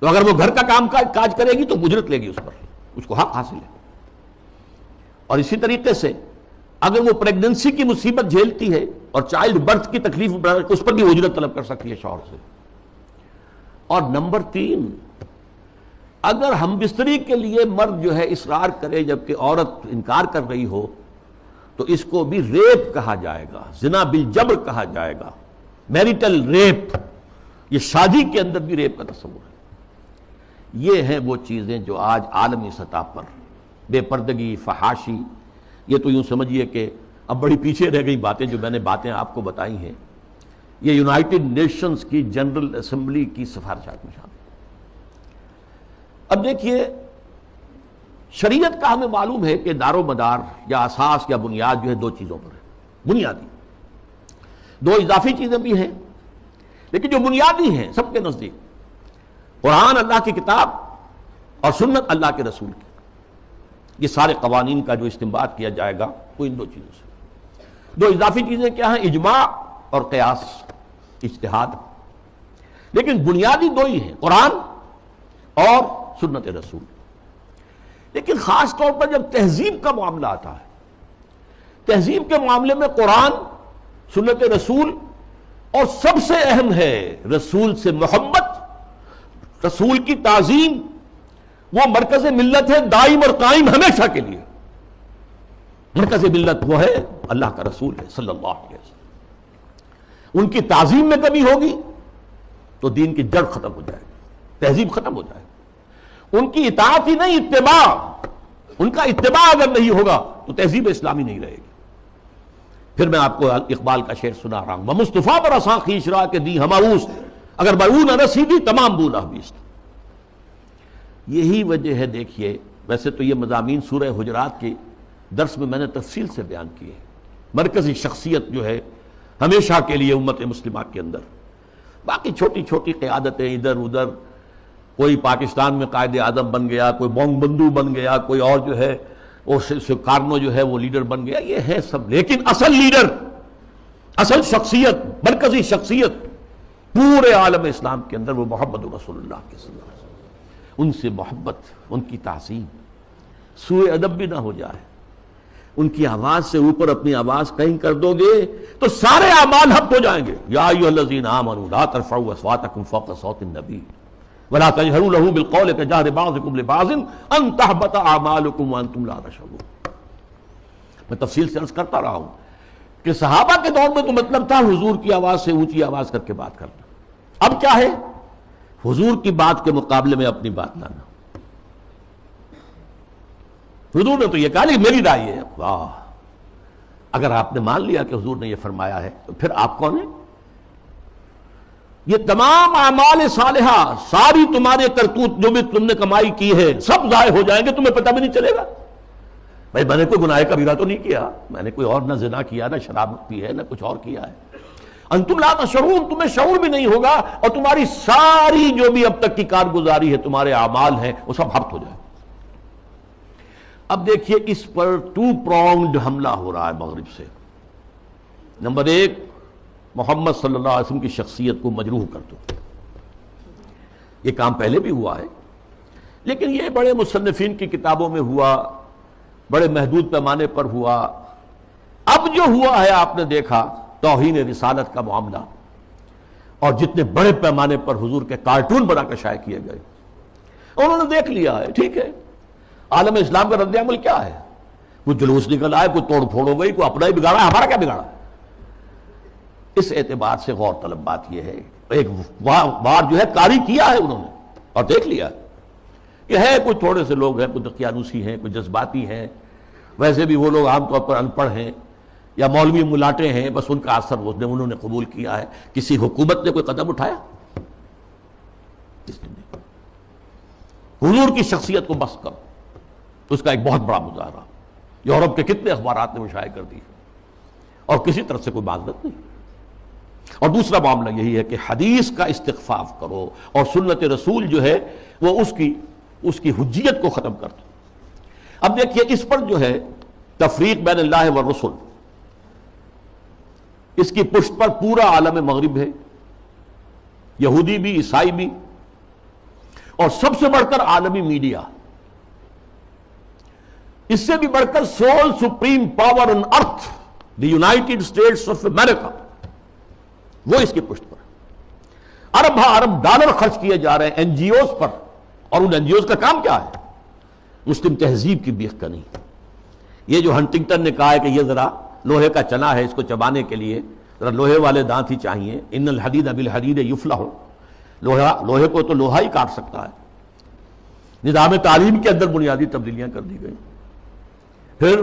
تو اگر وہ گھر کا کام کاج کرے گی تو اجرت لے گی اس پر، اس کو حق حاصل ہے۔ اور اسی طریقے سے اگر وہ پریگننسی کی مصیبت جھیلتی ہے اور چائلڈ برتھ کی تکلیف اس پر بھی اجرت طلب کر سکتی ہے شوہر سے۔ اور نمبر 3، اگر ہم بستری کے لیے مرد جو ہے اصرار کرے جبکہ عورت انکار کر رہی ہو تو اس کو بھی ریپ کہا جائے گا، زنا بالجبر کہا جائے گا، میریٹل ریپ، یہ شادی کے اندر بھی ریپ کا تصور ہے۔ یہ ہیں وہ چیزیں جو آج عالمی سطح پر بے پردگی، فحاشی، یہ تو یوں سمجھیے کہ اب بڑی پیچھے رہ گئی باتیں جو میں نے آپ کو بتائی ہیں، یہ یونائٹڈ نیشنز کی جنرل اسمبلی کی سفارشات میں شامل۔ اب دیکھیے، شریعت کا ہمیں معلوم ہے کہ دار و مدار یا اساس یا بنیاد جو ہے 2 چیزوں پر ہے، بنیادی 2 اضافی چیزیں بھی ہیں، لیکن جو بنیادی ہیں سب کے نزدیک، قرآن اللہ کی کتاب اور سنت اللہ کے رسول کی، یہ سارے قوانین کا جو استنباط کیا جائے گا وہ ان 2 چیزوں سے۔ 2 اضافی چیزیں کیا ہیں؟ اجماع اور قیاس، اجتہاد، لیکن بنیادی 2 ہی ہیں، قرآن اور سنت رسول۔ لیکن خاص طور پر جب تہذیب کا معاملہ آتا ہے، تہذیب کے معاملے میں قرآن، سنت رسول، اور سب سے اہم ہے رسول سے محبت، رسول کی تعظیم، وہ مرکز ملت ہے دائم اور قائم ہمیشہ کے لیے۔ مرکز ملت وہ ہے اللہ کا رسول ہے صلی اللہ علیہ وسلم۔ ان کی تعظیم میں کمی ہوگی تو دین کی جڑ ختم ہو جائے گی، تہذیب ختم ہو جائے گی۔ ان کی اطاعت ہی نہیں، اتباع، ان کا اتباع اگر نہیں ہوگا تو تہذیب اسلامی نہیں رہے گی۔ پھر میں آپ کو اقبال کا شعر سنا رہا ہوں، مصطفیٰ پر اساں خیش را کے دی ہماؤس، اگر بہو نہ رسیدی تمام بو نہ بیست۔ یہی وجہ ہے، دیکھیے، ویسے تو یہ مضامین سورہ حجرات کے درس میں نے تفصیل سے بیان کیے، مرکزی شخصیت جو ہے ہمیشہ کے لیے امت مسلمہ کے اندر، باقی چھوٹی چھوٹی قیادتیں ادھر ادھر، کوئی پاکستان میں قائد اعظم بن گیا، کوئی بونگ بندو بن گیا، کوئی اور جو ہے وہ سکارنو جو ہے وہ لیڈر بن گیا، یہ ہے سب، لیکن اصل لیڈر، اصل شخصیت، مرکزی شخصیت پورے عالم اسلام کے اندر وہ محمد رسول اللہ کے صلی اللہ علیہ وسلم۔ ان سے محبت، ان کی تعظیم، سوء ادب بھی نہ ہو جائے۔ ان کی آواز سے اوپر اپنی آواز کہیں کر دو گے تو سارے اعمال حبط ہو جائیں گے۔ یا ایھا الذین آمنوا لا ترفعوا اصواتکم فوق صوت النبی ولا تجهروا له بالقول كجهر بعضكم لبعض ان تحبط اعمالكم وانتم لا تشعرون۔ میں تفصیل سے عرض کرتا رہا ہوں کہ صحابہ کے دور میں تو مطلب تھا حضور کی آواز سے اونچی آواز کر کے بات کرنا، اب کیا ہے؟ حضور کی بات کے مقابلے میں اپنی بات لانا۔ حضور نے تو یہ کہا نہیں میری رائے ہے، واہ، اگر آپ نے مان لیا کہ حضور نے یہ فرمایا ہے تو پھر آپ کون ہیں؟ یہ تمام اعمال صالحہ، ساری تمہارے کرتوت جو بھی تم نے کمائی کی ہے سب ضائع ہو جائیں گے، تمہیں پتہ بھی نہیں چلے گا۔ بھائی میں نے کوئی گناہ کبیرہ تو نہیں کیا، میں نے کوئی اور نہ زنا کیا، نہ شراب پی ہے، نہ کچھ اور کیا ہے، انتم لا تشعرون، تمہیں شعور بھی نہیں ہوگا، اور تمہاری ساری جو بھی اب تک کی کارگزاری ہے، تمہارے اعمال ہیں، وہ سب ہبط ہو جائے۔ اب دیکھیے اس پر ٹو پرونگڈ حملہ ہو رہا ہے مغرب سے۔ نمبر ایک، محمد صلی اللہ علیہ وسلم کی شخصیت کو مجروح کر دو۔ یہ کام پہلے بھی ہوا ہے، لیکن یہ بڑے مصنفین کی کتابوں میں ہوا، بڑے محدود پیمانے پر ہوا۔ اب جو ہوا ہے آپ نے دیکھا توہین رسالت کا معاملہ، اور جتنے بڑے پیمانے پر حضور کے کارٹون بنا کر شائع کیے گئے، انہوں نے دیکھ لیا ہے، ٹھیک ہے عالم اسلام کا رد عمل کیا ہے، کوئی جلوس نکل آئے، کوئی توڑ پھوڑ ہو گئی، کوئی اپنا ہی بگاڑا، ہمارا کیا بگاڑا۔ اس اعتبار سے غور طلب بات یہ ہے، ایک بار جو ہے کاری کیا ہے انہوں نے اور دیکھ لیا کہ ہے کوئی تھوڑے سے لوگ ہیں، کوئی دقیانوسی ہیں، کوئی جذباتی ہیں، ویسے بھی وہ لوگ عام طور پر ان پڑھ ہیں یا مولوی ملاٹے ہیں، بس ان کا اثر انہوں نے قبول کیا ہے۔ کسی حکومت نے کوئی قدم اٹھایا؟ حضور کی شخصیت کو بس کر، اس کا ایک بہت بڑا مظاہرہ یورپ کے کتنے اخبارات نے وہ شائع کر دی، اور کسی طرح سے کوئی معذرت نہیں۔ اور دوسرا معاملہ یہی ہے کہ حدیث کا استخفاف کرو، اور سنت رسول جو ہے وہ اس کی حجیت کو ختم کر دو۔ اب دیکھیے اس پر جو ہے تفریق بین اللہ والرسل، اس کی پشت پر پورا عالم مغرب ہے، یہودی بھی، عیسائی بھی، اور سب سے بڑھ کر عالمی میڈیا، اس سے بھی بڑھ کر civil supreme power on earth the United States of America, وہ اس کی پشت پر ارب ارب ڈالر خرچ کیے جا رہے ہیں این جی اوز پر، اور ان این جی اوز کا کام کیا ہے؟ مسلم تہذیب کی بیخ کنی۔ یہ جو ہنٹنگٹن نے کہا ہے کہ یہ ذرا لوہے کا چنا ہے، اس کو چبانے کے لیے ذرا لوہے والے دانت ہی چاہیے، ان الحدید بالحدید یفلح، لوہے کو تو لوہا ہی کاٹ سکتا ہے۔ نظام تعلیم کے اندر بنیادی تبدیلیاں کر دی گئی۔ پھر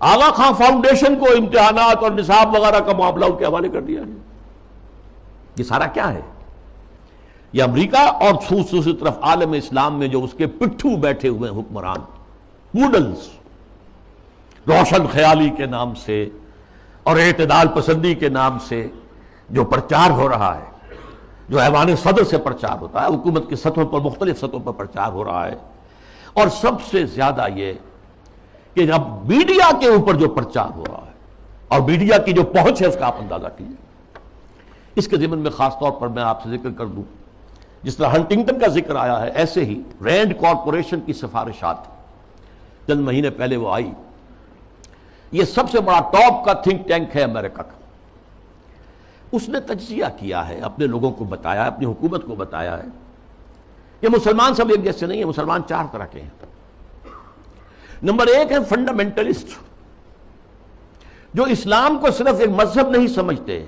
آغا خان فاؤنڈیشن کو امتحانات اور نصاب وغیرہ کا معاملہ ان کے حوالے کر دیا گیا۔ یہ سارا کیا ہے؟ یہ امریکہ اور دوسری طرف عالم اسلام میں جو اس کے پٹھو بیٹھے ہوئے حکمران، ماڈلز، روشن خیالی کے نام سے اور اعتدال پسندی کے نام سے جو پرچار ہو رہا ہے، جو ایوان صدر سے پرچار ہوتا ہے، حکومت کی سطحوں پر، مختلف سطحوں پر پرچار ہو رہا ہے، اور سب سے زیادہ یہ کہ اب میڈیا کے اوپر جو پرچار ہو رہا ہے، اور میڈیا کی جو پہنچ ہے اس کا آپ اندازہ کیجیے۔ اس کے ضمن میں خاص طور پر میں آپ سے ذکر کر دوں، جس طرح ہنٹنگٹن کا ذکر آیا ہے، ایسے ہی رینڈ کارپوریشن کی سفارشات چند مہینے پہلے وہ آئی۔ یہ سب سے بڑا ٹاپ کا تھنک ٹینک ہے امریکہ کا۔ اس نے تجزیہ کیا ہے، اپنے لوگوں کو بتایا، اپنی حکومت کو بتایا ہے کہ مسلمان سب ایک جیسے نہیں ہیں، مسلمان چار طرح کے ہیں۔ نمبر ایک ہے فنڈامنٹلسٹ، جو اسلام کو صرف ایک مذہب نہیں سمجھتے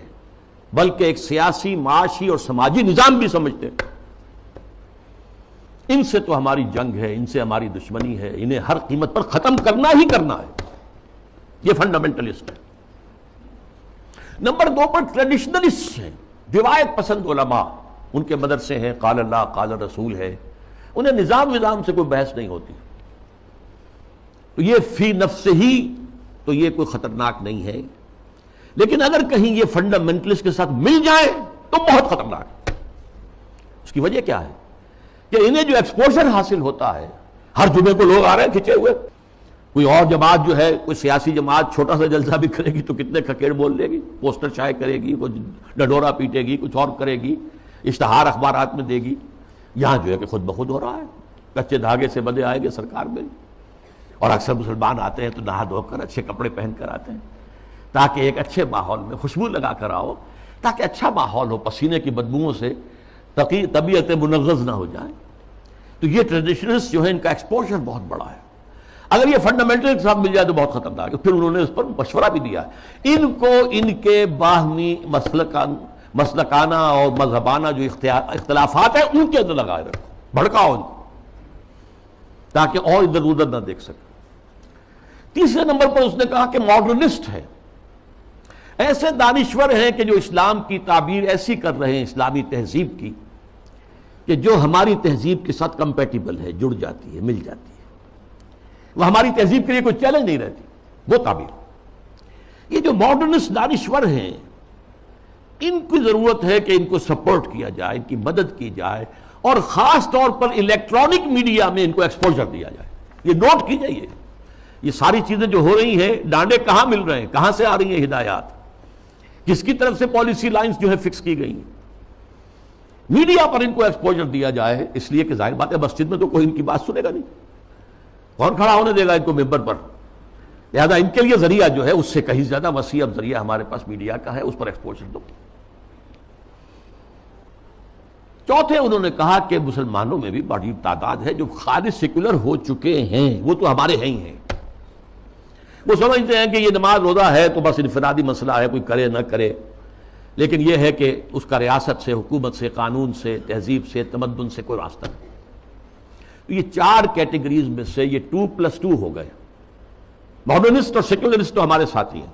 بلکہ ایک سیاسی، معاشی اور سماجی نظام بھی سمجھتے ہیں۔ ان سے تو ہماری جنگ ہے، ان سے ہماری دشمنی ہے، انہیں ہر قیمت پر ختم کرنا ہی کرنا ہے، یہ فنڈامنٹلسٹ ہے۔ نمبر دو پر ٹریڈیشنلسٹ ہیں، روایت پسند علماء، ان کے مدرسے ہیں، قال اللہ قال رسول ہے، انہیں نظام سے کوئی بحث نہیں ہوتی۔ تو یہ فی نفس ہی تو یہ کوئی خطرناک نہیں ہے، لیکن اگر کہیں یہ فنڈامنٹلسٹ کے ساتھ مل جائے تو بہت خطرناک ہے۔ اس کی وجہ کیا ہے کہ انہیں جو ایکسپوژر حاصل ہوتا ہے، ہر جمعے کو لوگ آ رہے ہیں کھچے ہوئے، کوئی اور جماعت جو ہے، کوئی سیاسی جماعت چھوٹا سا جلسہ بھی کرے گی تو کتنے کھکیڑ بول لے گی، پوسٹر شائع کرے گی، کوئی ڈڈورا پیٹے گی، کچھ اور کرے گی، اشتہار اخبارات میں دے گی۔ یہاں جو ہے کہ خود بخود ہو رہا ہے، کچے دھاگے سے بندھے آئے گے سرکار میں، اور اکثر مسلمان آتے ہیں تو نہا دھو کر اچھے کپڑے پہن کر آتے ہیں تاکہ ایک اچھے ماحول میں خوشبو لگا کر آؤ، تاکہ اچھا ماحول ہو، پسینے کی بدبوؤں سے طبیعت منغص نہ ہو جائیں۔ تو یہ ٹریڈیشنلسٹ جو ہے ان کا ایکسپوژر بہت بڑا ہے۔ اگر یہ فنڈامنٹل کے ساتھ مل جائے تو بہت خطرناک ہے۔ پھر انہوں نے اس پر مشورہ بھی دیا ہے، ان کو ان کے باہمی مسلکانہ اور مذہبانہ جو اختلافات ہیں ان کے اندر لگائے رکھو، بھڑکاؤ ان کو تاکہ اور ادھر ادھر نہ دیکھ سکے۔ تیسرے نمبر پر اس نے کہا کہ ماڈرنسٹ ہے، ایسے دانشور ہیں کہ جو اسلام کی تعبیر ایسی کر رہے ہیں اسلامی تہذیب کی کہ جو ہماری تہذیب کے ساتھ کمپیٹیبل ہے، جڑ جاتی ہے، مل جاتی ہے، وہ ہماری تہذیب کے لیے کوئی چیلنج نہیں رہتی، وہ تعبیر۔ یہ جو ماڈرنسٹ دانشور ہیں ان کی ضرورت ہے کہ ان کو سپورٹ کیا جائے، ان کی مدد کی جائے، اور خاص طور پر الیکٹرانک میڈیا میں ان کو ایکسپوجر دیا جائے۔ یہ نوٹ کیجئے، یہ ساری چیزیں جو ہو رہی ہیں، ڈانڈے کہاں مل رہے ہیں، کہاں سے آ رہی ہیں ہدایات، کس کی طرف سے پالیسی لائنز جو ہے فکس کی گئی ہیں؟ میڈیا پر ان کو ایکسپوجر دیا جائے، اس لیے کہ ظاہر بات ہے مسجد میں تو کوئی ان کی بات سنے گا نہیں، کون کھڑا ہونے دے گا ان کو ممبر پر؟ لہذا ان کے لیے ذریعہ جو ہے اس سے کہیں زیادہ وسیع اب ذریعہ ہمارے پاس میڈیا کا ہے، اس پر ایکسپوجر دو۔ چوتھے انہوں نے کہا کہ مسلمانوں میں بھی بڑی تعداد ہے جو خالص سیکولر ہو چکے ہیں، وہ تو ہمارے ہیں ہی ہیں، وہ سمجھتے ہیں کہ یہ نماز روزہ ہے تو بس انفرادی مسئلہ ہے، کوئی کرے نہ کرے، لیکن یہ ہے کہ اس کا ریاست سے، حکومت سے، قانون سے، تہذیب سے، تمدن سے کوئی راستہ نہیں۔ یہ چار کیٹیگریز میں سے یہ 2+2 ہو گئے، ماڈرنسٹ اور سیکولرسٹ تو ہمارے ساتھی ہیں،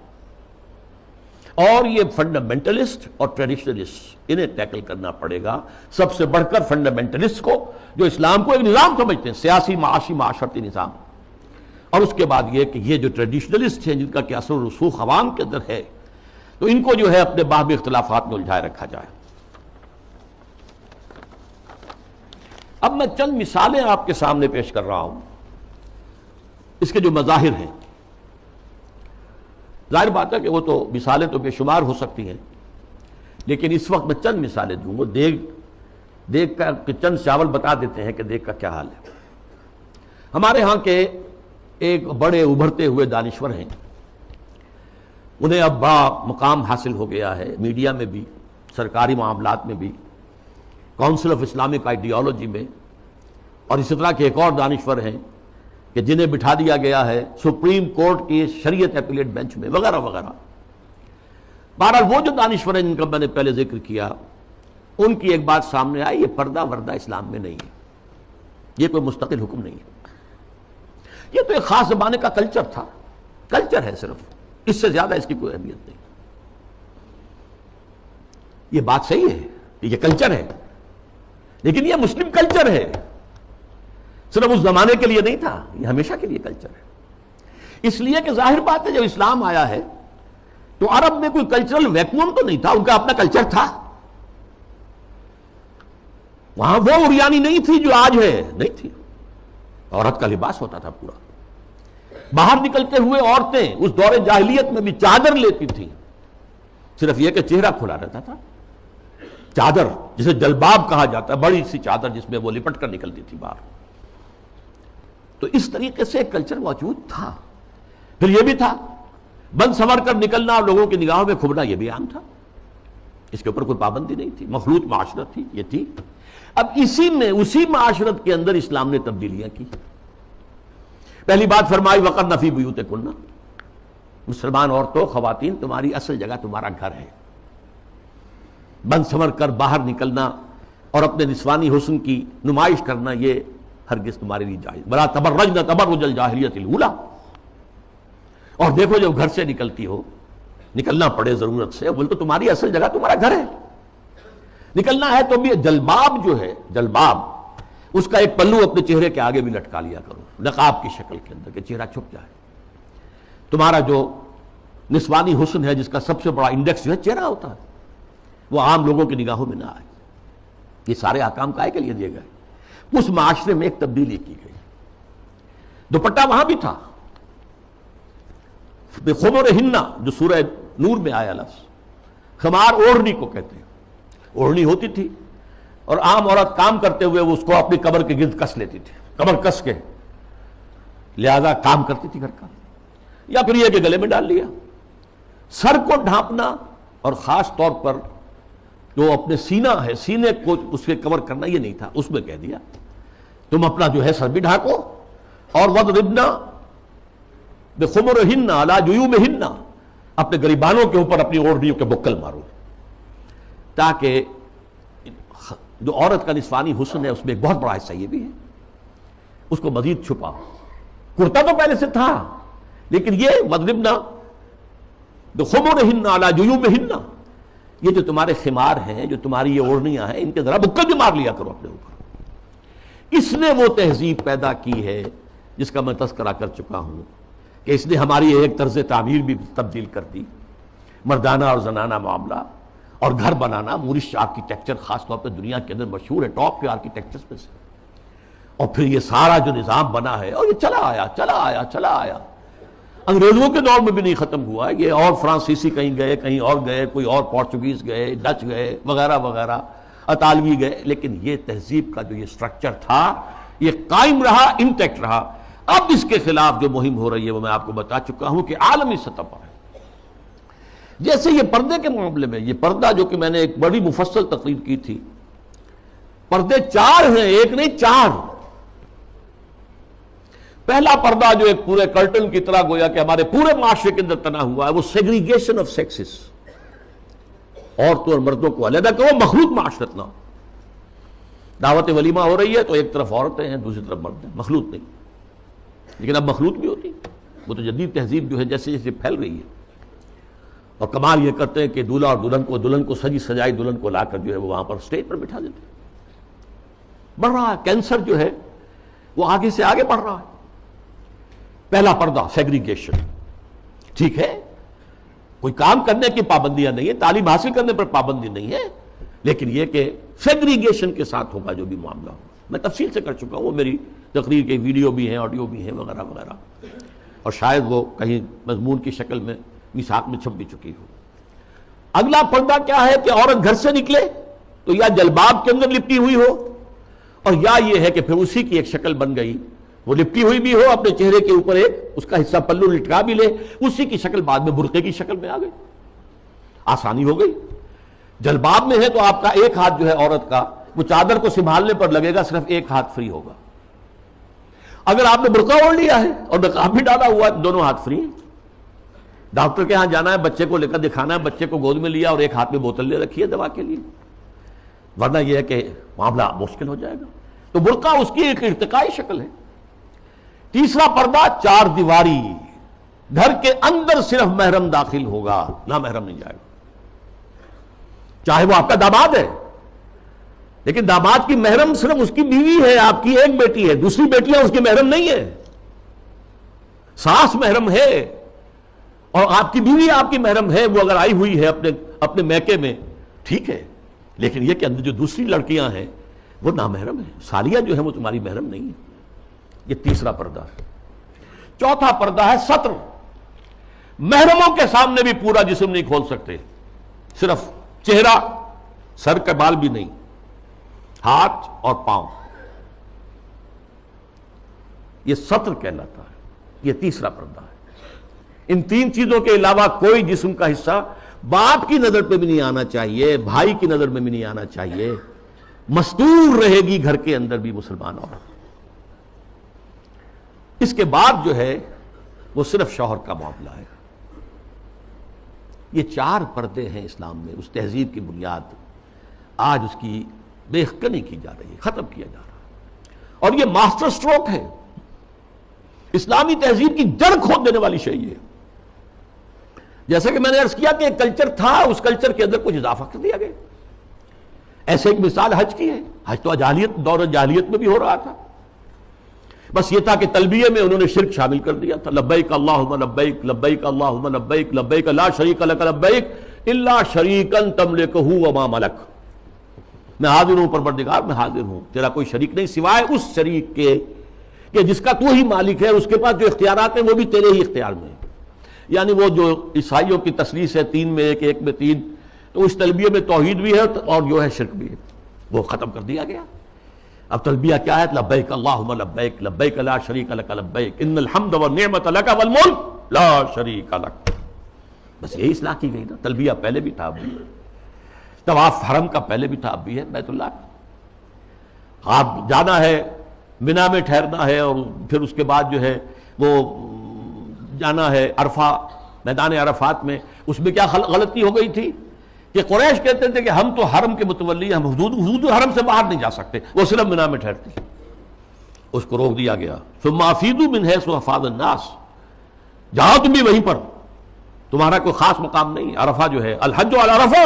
اور یہ فنڈامنٹلسٹ اور ٹریڈیشنلسٹ، انہیں ٹیکل کرنا پڑے گا، سب سے بڑھ کر فنڈامنٹلسٹ کو جو اسلام کو ایک نظام سمجھتے ہیں، سیاسی، معاشی، معاشرتی نظام، اور اس کے بعد یہ کہ یہ جو ٹریڈیشنلسٹ ہیں جن کا کہ اثر و رسوخ عوام کے اندر ہے، تو ان کو جو ہے اپنے باہمی اختلافات میں الجھائے رکھا جائے۔ اب میں چند مثالیں آپ کے سامنے پیش کر رہا ہوں اس کے جو مظاہر ہیں۔ ظاہر بات ہے کہ وہ تو مثالیں تو بے شمار ہو سکتی ہیں، لیکن اس وقت میں چند مثالیں دوں گا۔ دیگ کا کہ چند چاول بتا دیتے ہیں کہ دیگ کا کیا حال ہے۔ ہمارے ہاں کے ایک بڑے ابھرتے ہوئے دانشور ہیں، انہیں اب بڑا مقام حاصل ہو گیا ہے، میڈیا میں بھی، سرکاری معاملات میں بھی، کونسل آف اسلامک آئیڈیالوجی میں، اور اسی طرح کے ایک اور دانشور ہیں کہ جنہیں بٹھا دیا گیا ہے سپریم کورٹ کی شریعت اپیلیٹ بینچ میں، وغیرہ وغیرہ۔ بہرحال وہ جو دانشور ہیں جن کا میں نے پہلے ذکر کیا، ان کی ایک بات سامنے آئی، یہ پردہ وردہ اسلام میں نہیں ہے، یہ کوئی مستقل حکم نہیں ہے، یہ تو ایک خاص زمانے کا کلچر تھا، کلچر ہے صرف، اس سے زیادہ اس کی کوئی اہمیت نہیں۔ یہ بات صحیح ہے کہ یہ کلچر ہے، لیکن یہ مسلم کلچر ہے، صرف اس زمانے کے لیے نہیں تھا، یہ ہمیشہ کے لیے کلچر ہے۔ اس لیے کہ ظاہر بات ہے جب اسلام آیا ہے تو عرب میں کوئی کلچرل ویکوم تو نہیں تھا، ان کا اپنا کلچر تھا، وہاں وہ عریانی نہیں تھی جو آج ہے، نہیں تھی، عورت کا لباس ہوتا تھا پورا، باہر نکلتے ہوئے عورتیں اس دور جاہلیت میں بھی چادر لیتی تھیں، صرف یہ کہ چہرہ کھلا رہتا تھا، چادر جسے جلباب کہا جاتا ہے، بڑی سی چادر جس میں وہ لپٹ کر نکلتی تھی باہر۔ تو اس طریقے سے ایک کلچر موجود تھا۔ پھر یہ بھی تھا بند سنور کر نکلنا اور لوگوں کی نگاہوں میں کھبنا، یہ بھی عام تھا، اس کے اوپر کوئی پابندی نہیں تھی، مخلوط معاشرت تھی، یہ تھی۔ اب اسی معاشرت کے اندر اسلام نے تبدیلیاں کی۔ پہلی بات فرمائی وقرن فی بیوتکن، مسلمان عورتوں، خواتین، تمہاری اصل جگہ تمہارا گھر ہے، بند سنور کر باہر نکلنا اور اپنے نسوانی حسن کی نمائش کرنا یہ ہرگز تمہارے لیے جائز، ولا تبرجن تبرج الجاہلیۃ الاولی، اور دیکھو جب گھر سے نکلتی ہو، نکلنا پڑے ضرورت سے، بول تو تمہاری اصل جگہ تمہارا گھر ہے، نکلنا ہے تو بھی جلباب جو ہے، جلباب اس کا ایک پلو اپنے چہرے کے آگے بھی لٹکا لیا کرو، نقاب کی شکل کے اندر، کہ چہرہ چھپ جائے۔ تمہارا جو نسوانی حسن ہے جس کا سب سے بڑا انڈیکس جو ہے چہرہ ہوتا ہے، وہ عام لوگوں کی نگاہوں میں نہ آئے۔ یہ سارے احکام کائے کے لیے دیے گئے۔ اس معاشرے میں ایک تبدیلی کی گئی، دوپٹہ وہاں بھی تھا، خمرہن جو سورہ نور میں آیا لفظ، خمار اوڑھنی کو کہتے ہیں، اوڑھنی ہوتی تھی، اور عام عورت کام کرتے ہوئے وہ اس کو اپنی کمر کے گرد کس لیتی تھی، کمر کس کے، لہذا کام کرتی تھی گھر کا، یا پھر یہ کہ گلے میں ڈال لیا۔ سر کو ڈھانپنا اور خاص طور پر جو اپنے سینہ ہے، سینے کو اس کے کور کرنا، یہ نہیں تھا، اس میں کہہ دیا تم اپنا جو ہے سر بھی ڈھانکو، اور وَضْرِبْنَ بِخُمُرِهِنَّ عَلَى جُيُوبِهِنَّ، اپنے گریبانوں کے اوپر اپنی اوڑھنیوں کے بکل مارو، تاکہ جو عورت کا نسوانی حسن ہے اس میں ایک بہت بڑا حصہ یہ بھی ہے، اس کو مزید چھپاؤ۔ کرتا تو پہلے سے تھا، لیکن یہ وَضْرِبْنَ بِخُمُرِهِنَّ عَلَى جُيُوبِهِنَّ، یہ جو تمہارے خمار ہیں، جو تمہاری یہ اوڑھنیاں ہیں، ان کے ذرا بکل بھی مار لیا کرو اپنے اوپر۔ اس نے وہ تہذیب پیدا کی ہے جس کا میں تذکرہ کر چکا ہوں کہ اس نے ہماری ایک طرز تعمیر بھی تبدیل کر دی، مردانہ اور زنانہ معاملہ اور گھر بنانا۔ مورش آرکیٹیکچر خاص طور پہ دنیا کے اندر مشہور ہے، ٹاپ کے آرکیٹیکچرز میں سے، اور پھر یہ سارا جو نظام بنا ہے اور یہ چلا آیا انگریزوں کے دور میں بھی نہیں ختم ہوا، یہ اور فرانسیسی کہیں گئے، کہیں اور گئے، کوئی اور پورچوگیز گئے، ڈچ گئے وغیرہ وغیرہ، اطالوی گئے، لیکن یہ تہذیب کا جو یہ سٹرکچر تھا یہ قائم رہا، انٹیکٹ رہا۔ اب اس کے خلاف جو مہم ہو رہی ہے وہ میں آپ کو بتا چکا ہوں کہ عالمی سطح پر ہے۔ جیسے یہ پردے کے معاملے میں، یہ پردہ جو کہ میں نے ایک بڑی مفصل تقریر کی تھی، پردے 4 ہیں، ایک نہیں 4۔ پہلا پردہ جو ایک پورے کرٹن کی طرح گویا کہ ہمارے پورے معاشرے کے اندر تنا ہوا ہے، وہ سیگریگیشن آف سیکسز، عورتوں اور مردوں کو علیحدہ کہ وہ مخلوط معاشرت نہ ہو۔ دعوت ولیمہ ہو رہی ہے تو ایک طرف عورتیں ہیں، دوسری طرف مرد ہیں، مخلوط نہیں۔ لیکن اب مخلوط بھی ہوتی، وہ تو جدید تہذیب جو ہے جیسے جیسے پھیل رہی ہے، اور کمال یہ کرتے ہیں کہ دولہا اور دلہن کو سجی سجائی دلہن کو لا کر جو ہے وہ وہاں پر اسٹیج پر بٹھا دیتے ہیں۔ بڑھ رہا ہے کینسر جو ہے وہ آگے سے آگے بڑھ رہا ہے۔ پہلا پردہ سیگریگیشن، ٹھیک ہے، کوئی کام کرنے کی پابندیاں نہیں ہے، تعلیم حاصل کرنے پر پابندی نہیں ہے، لیکن یہ کہ سیگریگیشن کے ساتھ ہوگا جو بھی معاملہ ہو۔ میں تفصیل سے کر چکا ہوں، وہ میری تقریر کے ویڈیو بھی ہیں، آڈیو بھی ہیں وغیرہ وغیرہ، اور شاید وہ کہیں مضمون کی شکل میں میثاق میں چھپ بھی چکی ہو۔ اگلا پردہ کیا ہے کہ عورت گھر سے نکلے تو یا جلباب کے اندر لپٹی ہوئی ہو، اور یا یہ ہے کہ پھر اسی کی ایک شکل بن گئی، وہ لپٹی ہوئی بھی ہو، اپنے چہرے کے اوپر ایک اس کا حصہ پلو لٹکا بھی لے، اسی کی شکل بعد میں برقعے کی شکل میں آ گئی، آسانی ہو گئی۔ جلباب میں ہے تو آپ کا ایک ہاتھ جو ہے عورت کا وہ چادر کو سنبھالنے پر لگے گا، صرف ایک ہاتھ فری ہوگا۔ اگر آپ نے برقع اوڑھ لیا ہے اور نقاب بھی ڈالا ہوا ہے تو دونوں ہاتھ فری ہیں۔ ڈاکٹر کے ہاں جانا ہے، بچے کو لے کر دکھانا ہے، بچے کو گود میں لیا اور ایک ہاتھ میں بوتل لے رکھی ہے دوا کے لیے، ورنہ یہ ہے کہ معاملہ مشکل ہو جائے گا۔ تو برقع اس کی ایک ارتقائی شکل ہے۔ تیسرا پردہ 4 دیواری، گھر کے اندر صرف محرم داخل ہوگا، نہ محرم نہیں جائے گا، چاہے وہ آپ کا داماد ہے، لیکن داماد کی محرم صرف اس کی بیوی ہے، آپ کی ایک بیٹی ہے، دوسری بیٹیاں اس کی محرم نہیں ہے۔ ساس محرم ہے اور آپ کی بیوی آپ کی محرم ہے، وہ اگر آئی ہوئی ہے اپنے میکے میں ٹھیک ہے، لیکن یہ کہ اندر جو دوسری لڑکیاں ہیں وہ نامحرم ہیں، سالیاں جو ہیں وہ تمہاری محرم نہیں ہیں۔ یہ تیسرا پردہ ہے۔ چوتھا پردہ ہے ستر، محرموں کے سامنے بھی پورا جسم نہیں کھول سکتے، صرف چہرہ، سر کا بال بھی نہیں، ہاتھ اور پاؤں، یہ ستر کہلاتا ہے، یہ تیسرا پردہ ہے۔ ان 3 چیزوں کے علاوہ کوئی جسم کا حصہ باپ کی نظر پہ بھی نہیں آنا چاہیے، بھائی کی نظر میں بھی نہیں آنا چاہیے، مستور رہے گی گھر کے اندر بھی مسلمان عورت۔ اس کے بعد جو ہے وہ صرف شوہر کا معاملہ ہے۔ یہ 4 پردے ہیں اسلام میں، اس تہذیب کی بنیاد آج اس کی بے خکنی کی جا رہی ہے، ختم کیا جا رہا ہے، اور یہ ماسٹر سٹروک ہے، اسلامی تہذیب کی جڑ کھود دینے والی شے ہے۔ جیسے کہ میں نے عرض کیا کہ ایک کلچر تھا، اس کلچر کے اندر کچھ اضافہ کر دیا گیا۔ ایسے ایک مثال حج کی ہے، حج تو دور جاہلیت میں بھی ہو رہا تھا، بس یہ تھا کہ تلبیہ میں انہوں نے شرک شامل کر دیا تھا، لبیک اللہم لبیک لبیک اللہم لبیک لبیک لا شریک لک لبیک الا شریکا تملکہ وما ملک، میں حاضر ہوں پروردگار، میں حاضر ہوں، تیرا کوئی شریک نہیں سوائے اس شریک کے کہ جس کا تو ہی مالک ہے، اس کے پاس جو اختیارات ہیں وہ بھی تیرے ہی اختیار میں ہیں۔ یعنی وہ جو عیسائیوں کی تثلیث ہے 3 میں 1 1 میں 3، تو اس تلبیہ میں توحید بھی ہے اور جو ہے شرک بھی ہے، وہ ختم کر دیا گیا۔ اب تلبیہ کیا ہے؟ لبیک اللہم لبیک لبیک لا شریک لک لبیک ان الحمد والنعمت لک والملک لا شریک لک، بس یہی اصلاح کی گئی نا۔ تلبیہ پہلے بھی تھا، اب بھی طواف حرم کا پہلے بھی تھا، اب بھی ہے بیت اللہ کا۔ آپ جانا ہے، منا میں ٹھہرنا ہے، اور پھر اس کے بعد جو ہے وہ جانا ہے عرفہ، میدان عرفات میں۔ اس میں کیا غلطی ہو گئی تھی کہ قریش کہتے تھے کہ ہم تو حرم کے متولی ہیں، ہم حدود حرم سے باہر نہیں جا سکتے، وہ صرف منا میں ٹھہرتے، اس کو روک دیا گیا۔ ثم افیضوا من حیث افاض الناس، جاؤ تم بھی وہیں پر، تمہارا کوئی خاص مقام نہیں۔ عرفہ جو ہے الحج علی عرفہ،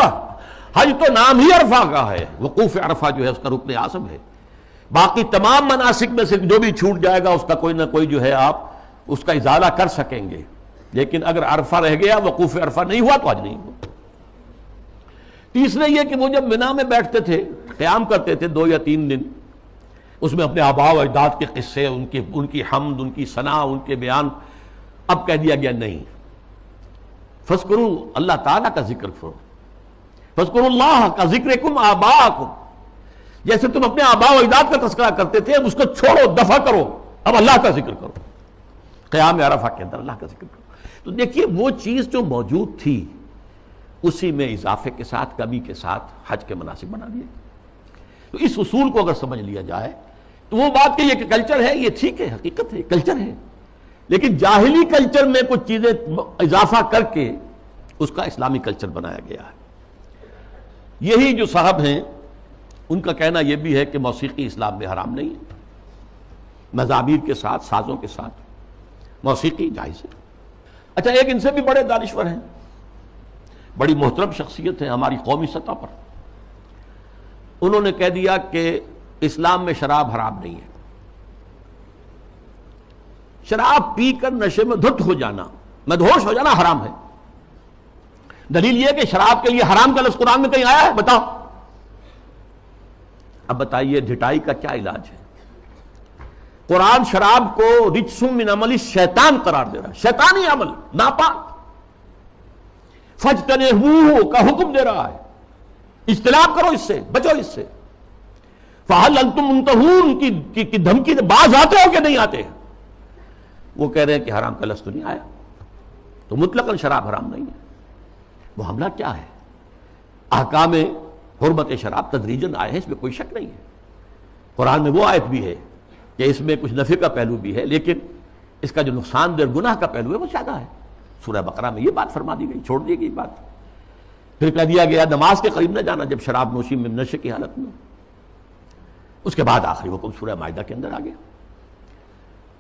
حج تو نام ہی عرفہ کا ہے، وقوف عرفہ جو ہے اس کا رکن اعظم ہے۔ باقی تمام مناسک میں سے جو بھی چھوٹ جائے گا اس کا کوئی نہ کوئی جو ہے آپ اس کا ازالہ کر سکیں گے، لیکن اگر عرفہ رہ گیا، وقوف عرفہ نہیں ہوا تو حج نہیں ہوا۔ تیسرے یہ کہ وہ جب منا میں بیٹھتے تھے، قیام کرتے تھے 2 یا 3 دن، اس میں اپنے آباء و اجداد کے قصے، ان کی حمد، ان کی ثنا، ان کے بیان، اب کہہ دیا گیا نہیں، فذکروا اللہ تعالیٰ کا ذکر کرو، فذکروا اللہ کا ذکرکم آباءکم، جیسے تم اپنے آباء و اجداد کا تذکرہ کرتے تھے، اب اس کو چھوڑو، دفع کرو، اب اللہ کا ذکر کرو، قیام عرفہ کے اندر اللہ کا ذکر کرو۔ تو دیکھیے وہ چیز جو موجود تھی اسی میں اضافے کے ساتھ، کمی کے ساتھ حج کے مناسک بنا دیے۔ تو اس اصول کو اگر سمجھ لیا جائے تو وہ بات کہ یہ کہ کلچر ہے، یہ ٹھیک ہے، حقیقت ہے، کلچر ہے، لیکن جاہلی کلچر میں کچھ چیزیں اضافہ کر کے اس کا اسلامی کلچر بنایا گیا ہے۔ یہی جو صاحب ہیں ان کا کہنا یہ بھی ہے کہ موسیقی اسلام میں حرام نہیں ہے، مزامیر کے ساتھ، سازوں کے ساتھ موسیقی جائز ہے۔ اچھا، ایک ان سے بھی بڑے دانشور ہیں، بڑی محترم شخصیت ہے ہماری قومی سطح پر، انہوں نے کہہ دیا کہ اسلام میں شراب حرام نہیں ہے، شراب پی کر نشے میں دھت ہو جانا، مدہوش ہو جانا حرام ہے۔ دلیل یہ کہ شراب کے لیے حرام کا لفظ قرآن میں کہیں آیا ہے؟ بتاؤ۔ اب بتائیے ڈھٹائی کا کیا علاج ہے؟ قرآن شراب کو رجس من عمل الشیطان قرار دے رہا ہے، شیطانی عمل، ناپاک، فاجتنبوہ کا حکم دے رہا ہے، اجتناب کرو اس سے، بچو اس سے۔ فہل انتم منتہون کی دھمکی سے باز آتے ہو کہ نہیں آتے؟ وہ کہہ رہے ہیں کہ حرام کا لفظ تو نہیں آیا، تو مطلقاً شراب حرام نہیں ہے۔ وہ حملہ کیا ہے؟ احکام حرمت شراب تدریجاً آئے ہیں، اس میں کوئی شک نہیں ہے۔ قرآن میں وہ آیت بھی ہے کہ اس میں کچھ نفع کا پہلو بھی ہے، لیکن اس کا جو نقصان دہ گناہ کا پہلو ہے وہ زیادہ ہے۔ سورہ بقرہ میں یہ بات فرما دی گئی، چھوڑ دی گئی بات۔ پھر کہہ دیا گیا نماز کے قریب نہ جانا جب شراب نوشی میں نشے کی حالت میں۔ اس کے بعد آخری حکم سورہ مائدہ کے اندر آ گیا۔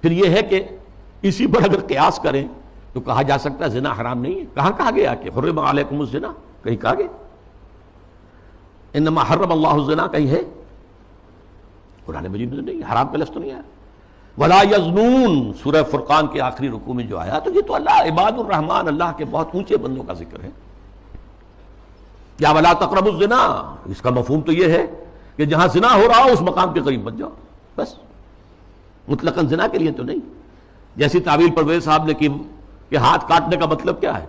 پھر یہ ہے کہ اسی پر اگر قیاس کریں تو کہا جا سکتا ہے زنا حرام نہیں ہے۔ کہاں کہا گیا کہ حرم علیکم الزنا؟ کہیں کہا گیا انما حرم اللہ الزنا؟ کہیں ہے؟ قرآن مجید میں نہیں، حرام کا لفظ تو نہیں آیا۔ ولا یزنون سورہ فرقان کے آخری رکوع میں جو آیا، تو یہ تو اللہ عباد الرحمن، اللہ کے بہت اونچے بندوں کا ذکر ہے۔ یا ولا تقربوا الزنا، اس کا مفہوم تو یہ ہے کہ جہاں زنا ہو رہا ہو اس مقام کے قریب مت جاؤ، بس، مطلقاً زنا کے لیے تو نہیں۔ جیسی تعویل پرویز صاحب نے کی کہ ہاتھ کاٹنے کا مطلب کیا ہے۔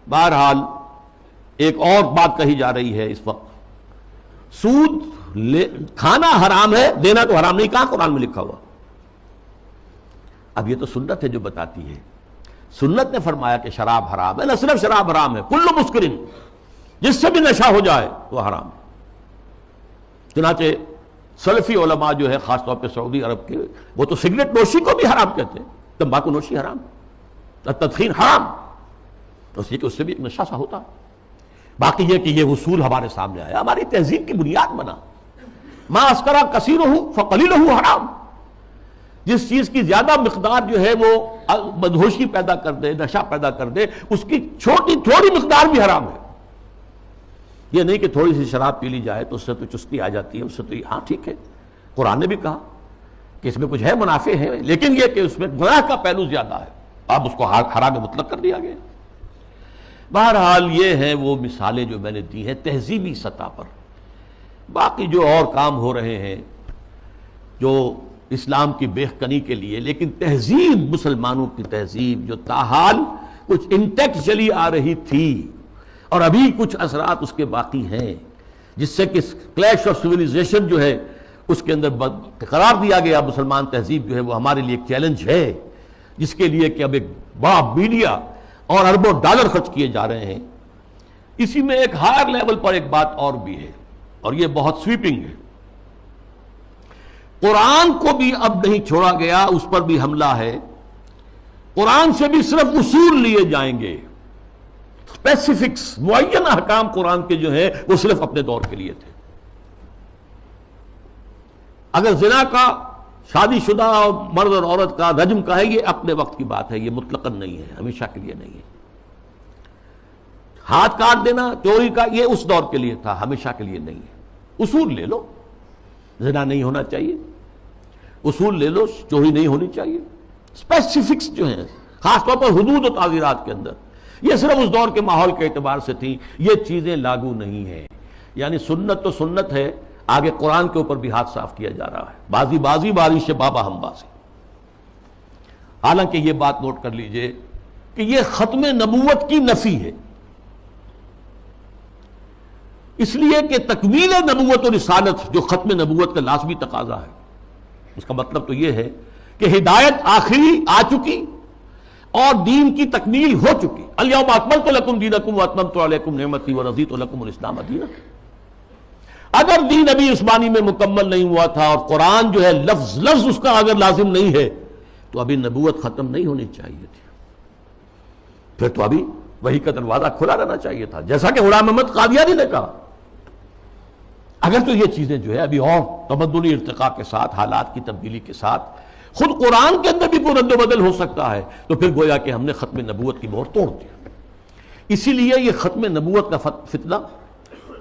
بہرحال ایک اور بات کہی جا رہی ہے اس وقت، سود کھانا حرام ہے، دینا تو حرام نہیں، کہاں قرآن میں لکھا ہوا؟ اب یہ تو سنت ہے جو بتاتی ہے، سنت نے فرمایا کہ شراب حرام ہے، نہ صرف شراب حرام ہے، کل مسکرن، جس سے بھی نشہ ہو جائے وہ حرام ہے۔ چنانچہ سلفی علماء جو ہے خاص طور پہ سعودی عرب کے، وہ تو سگریٹ نوشی کو بھی حرام کہتے ہیں، تمباکو نوشی حرام، تدخین حرام، اس لیے کہ اس سے بھی ایک نشہ سا ہوتا ہے۔ باقی یہ کہ یہ اصول ہمارے سامنے آیا، ہماری تہذیب کی بنیاد بنا، ما اسکرا کثیرہ فقلیلہ حرام، جس چیز کی زیادہ مقدار جو ہے وہ بدہوشی پیدا کر دے، نشہ پیدا کر دے، اس کی چھوٹی تھوڑی مقدار بھی حرام ہے۔ یہ نہیں کہ تھوڑی سی شراب پی لی جائے تو اس سے تو چستی آ جاتی ہے، اس سے تو ہاں ٹھیک ہے، قرآن نے بھی کہا کہ اس میں کچھ ہے، منافع ہے، لیکن یہ کہ اس میں گناہ کا پہلو زیادہ ہے، اب اس کو حرام مطلق کر دیا گیا۔ بہرحال یہ ہیں وہ مثالیں جو میں نے دی ہیں تہذیبی سطح پر۔ باقی جو اور کام ہو رہے ہیں جو اسلام کی بہکنی کے لیے، لیکن تہذیب، مسلمانوں کی تہذیب جو تاحال کچھ انٹیکٹ چلی آ رہی تھی اور ابھی کچھ اثرات اس کے باقی ہیں، جس سے کہ کلیش آف سویلائزیشن جو ہے اس کے اندر قرار دیا گیا مسلمان تہذیب جو ہے وہ ہمارے لیے ایک چیلنج ہے، جس کے لیے کہ اب ایک بڑا میڈیا اور اربوں ڈالر خرچ کیے جا رہے ہیں۔ اسی میں ایک ہائر لیول پر ایک بات اور بھی ہے، اور یہ بہت سویپنگ ہے، قرآن کو بھی اب نہیں چھوڑا گیا، اس پر بھی حملہ ہے۔ قرآن سے بھی صرف اصول لیے جائیں گے، اسپیسیفکس، معین احکام قرآن کے جو ہیں وہ صرف اپنے دور کے لیے تھے۔ اگر زنا کا، شادی شدہ مرد اور عورت کا، رجم کا ہے، یہ اپنے وقت کی بات ہے، یہ مطلقاً نہیں ہے، ہمیشہ کے لیے نہیں ہے۔ ہاتھ کاٹ دینا، چوری کا، یہ اس دور کے لیے تھا، ہمیشہ کے لیے نہیں ہے۔ اصول لے لو، زنا نہیں ہونا چاہیے، اصول لے لو، چوری نہیں ہونی چاہیے، اسپیسیفکس جو ہیں خاص طور پر حدود و تعزیرات کے اندر، یہ صرف اس دور کے ماحول کے اعتبار سے تھی، یہ چیزیں لاگو نہیں ہیں۔ یعنی سنت تو سنت ہے، آگے قرآن کے اوپر بھی ہاتھ صاف کیا جا رہا ہے، بازی بازی بارش بابا ہم بازی۔ حالانکہ یہ بات نوٹ کر لیجئے کہ یہ ختم نبوت کی نفی ہے، اس لیے کہ تکمیل نبوت و رسالت جو ختم نبوت کا لازمی تقاضا ہے، اس کا مطلب تو یہ ہے کہ ہدایت آخری آ چکی اور دین کی تکمیل ہو چکی۔ الیوم اکملت لکم دینکم واتممت علیکم نعمتی ورضیت لکم الاسلام دینا۔ اگر دین ابھی عثمانی میں مکمل نہیں ہوا تھا اور قرآن جو ہے لفظ لفظ اس کا اگر لازم نہیں ہے تو ابھی نبوت ختم نہیں ہونی چاہیے تھی، پھر تو ابھی وحی کا دروازہ کھلا رہنا چاہیے تھا، جیسا کہ غلام احمد قادیانی نے کہا۔ اگر تو یہ چیزیں جو ہے ابھی اور تمدنی ارتقاء کے ساتھ، حالات کی تبدیلی کے ساتھ خود قرآن کے اندر بھی کوئی رد و بدل ہو سکتا ہے، تو پھر گویا کہ ہم نے ختم نبوت کی مہر توڑ دی۔ اسی لیے یہ ختم نبوت کا فتنہ،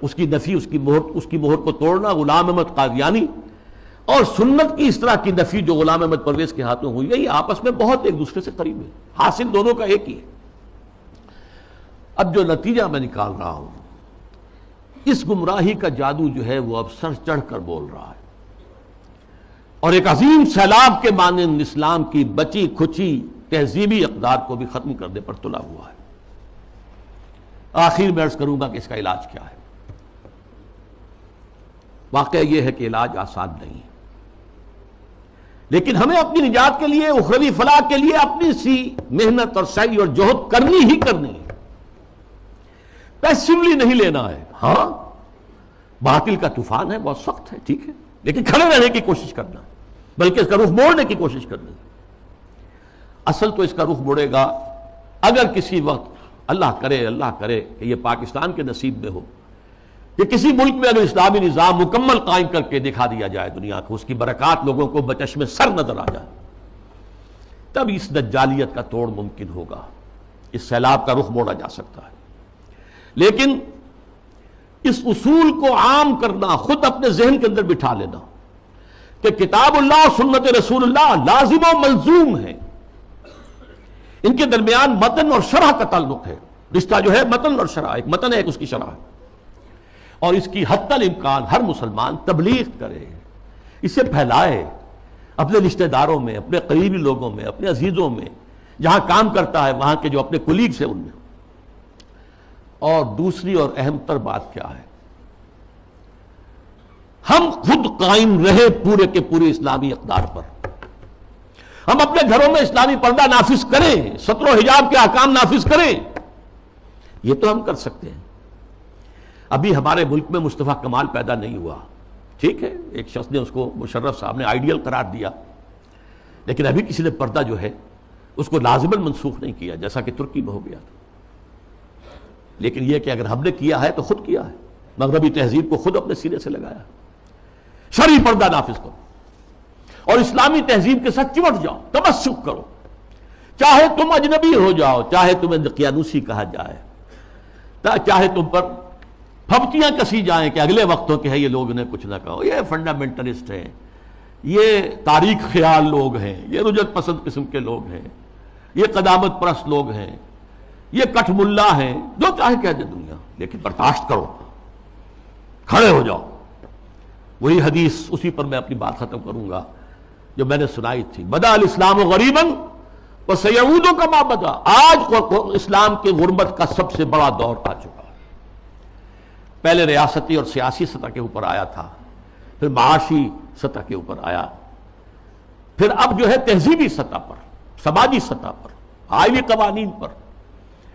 اس کی نفی، اس کی مہر کو توڑنا، غلام احمد قادیانی اور سنت کی اس طرح کی نفی جو غلام احمد پرویز کے ہاتھوں ہوئی ہے، یہ آپس میں بہت ایک دوسرے سے قریب ہے، حاصل دونوں کا ایک ہی ہے۔ اب جو نتیجہ میں نکال رہا ہوں، اس گمراہی کا جادو جو ہے وہ اب سر چڑھ کر بول رہا ہے، اور ایک عظیم سیلاب کے مانند اسلام کی بچی کھچی تہذیبی اقدار کو بھی ختم کرنے پر تلا ہوا ہے۔ آخر میں عرض کروں گا کہ اس کا علاج کیا ہے۔ واقعہ یہ ہے کہ علاج آسان نہیں ہے، لیکن ہمیں اپنی نجات کے لیے، اخروی فلاح کے لیے اپنی سی محنت اور سعی اور جہد کرنی ہی کرنی ہے، پیسیولی نہیں لینا ہے۔ ہاں باطل کا طوفان ہے، بہت سخت ہے، ٹھیک ہے، لیکن کھڑے رہنے کی کوشش کرنا، بلکہ اس کا رخ موڑنے کی کوشش کرنا۔ اصل تو اس کا رخ مڑے گا اگر کسی وقت اللہ کرے کہ یہ پاکستان کے نصیب میں ہو کہ کسی ملک میں اگر اسلامی نظام مکمل قائم کر کے دکھا دیا جائے دنیا کو، اس کی برکات لوگوں کو بچشم سر نظر آ جائے، تب اس دجالیت کا توڑ ممکن ہوگا، اس سیلاب کا رخ موڑا جا سکتا ہے۔ لیکن اس اصول کو عام کرنا، خود اپنے ذہن کے اندر بٹھا لینا کہ کتاب اللہ اور سنت رسول اللہ لازم و ملزوم ہے، ان کے درمیان متن اور شرح کا تعلق ہے، رشتہ جو ہے متن اور شرح، ایک متن ہے ایک اس کی شرح ہے، اور اس کی حتی الامکان ہر مسلمان تبلیغ کرے، اسے پھیلائے اپنے رشتہ داروں میں، اپنے قریبی لوگوں میں، اپنے عزیزوں میں، جہاں کام کرتا ہے وہاں کے جو اپنے کولیگز ہیں ان میں۔ اور دوسری اور اہم تر بات کیا ہے، ہم خود قائم رہے پورے کے پورے اسلامی اقدار پر، ہم اپنے گھروں میں اسلامی پردہ نافذ کریں، ستر و حجاب کے احکام نافذ کریں، یہ تو ہم کر سکتے ہیں۔ ابھی ہمارے ملک میں مصطفیٰ کمال پیدا نہیں ہوا، ٹھیک ہے، ایک شخص نے اس کو، مشرف صاحب نے آئیڈیل قرار دیا، لیکن ابھی کسی نے پردہ جو ہے اس کو لازماً منسوخ نہیں کیا، جیسا کہ ترکی میں ہو گیا تھا۔ لیکن یہ کہ اگر ہم نے کیا ہے تو خود کیا ہے، مغربی تہذیب کو خود اپنے سینے سے لگایا، شرعی پردہ نافذ کرو اور اسلامی تہذیب کے ساتھ چمٹ جاؤ، تمسک کرو، چاہے تم اجنبی ہو جاؤ، چاہے تمہیں دقیانوسی کہا جائے، چاہے تم پر پھپتیاں کسی جائیں کہ اگلے وقتوں کے ہیں یہ لوگ، انہیں کچھ نہ کہو، یہ فنڈامنٹلسٹ ہیں، یہ تاریخ خیال لوگ ہیں، یہ رجعت پسند قسم کے لوگ ہیں، یہ قدامت پرست لوگ ہیں، یہ کٹھ ملا ہیں، جو چاہے کہہ دے دنیا، لیکن برداشت کرو، کھڑے ہو جاؤ۔ وہی حدیث، اسی پر میں اپنی بات ختم کروں گا جو میں نے سنائی تھی، بدا الاسلام غریباً وسیعود کما بدا۔ آج اسلام کے غربت کا سب سے بڑا دور آ چکا ہے۔ پہلے ریاستی اور سیاسی سطح کے اوپر آیا تھا، پھر معاشی سطح کے اوپر آیا، پھر اب جو ہے تہذیبی سطح پر، سماجی سطح پر، آئینی قوانین پر،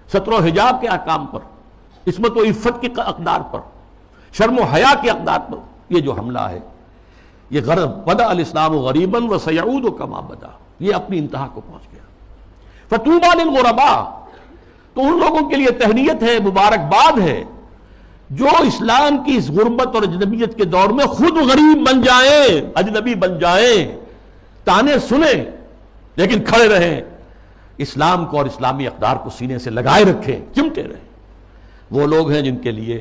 ستر و حجاب کے احکام پر، عصمت و عفت کے اقدار پر، شرم و حیا کے اقدار پر یہ جو حملہ ہے، یہ غرب بدا الاسلام غریباً وسیعود کما بدا، یہ اپنی انتہا کو پہنچ گیا۔ فطوبی للغرباء، تو ان لوگوں کے لیے تہنیت ہے، مبارکباد ہے جو اسلام کی اس غربت اور اجنبیت کے دور میں خود غریب بن جائیں، اجنبی بن جائیں، تانے سنیں لیکن کھڑے رہیں، اسلام کو اور اسلامی اقدار کو سینے سے لگائے رکھیں، چمٹے رہیں۔ وہ لوگ ہیں جن کے لیے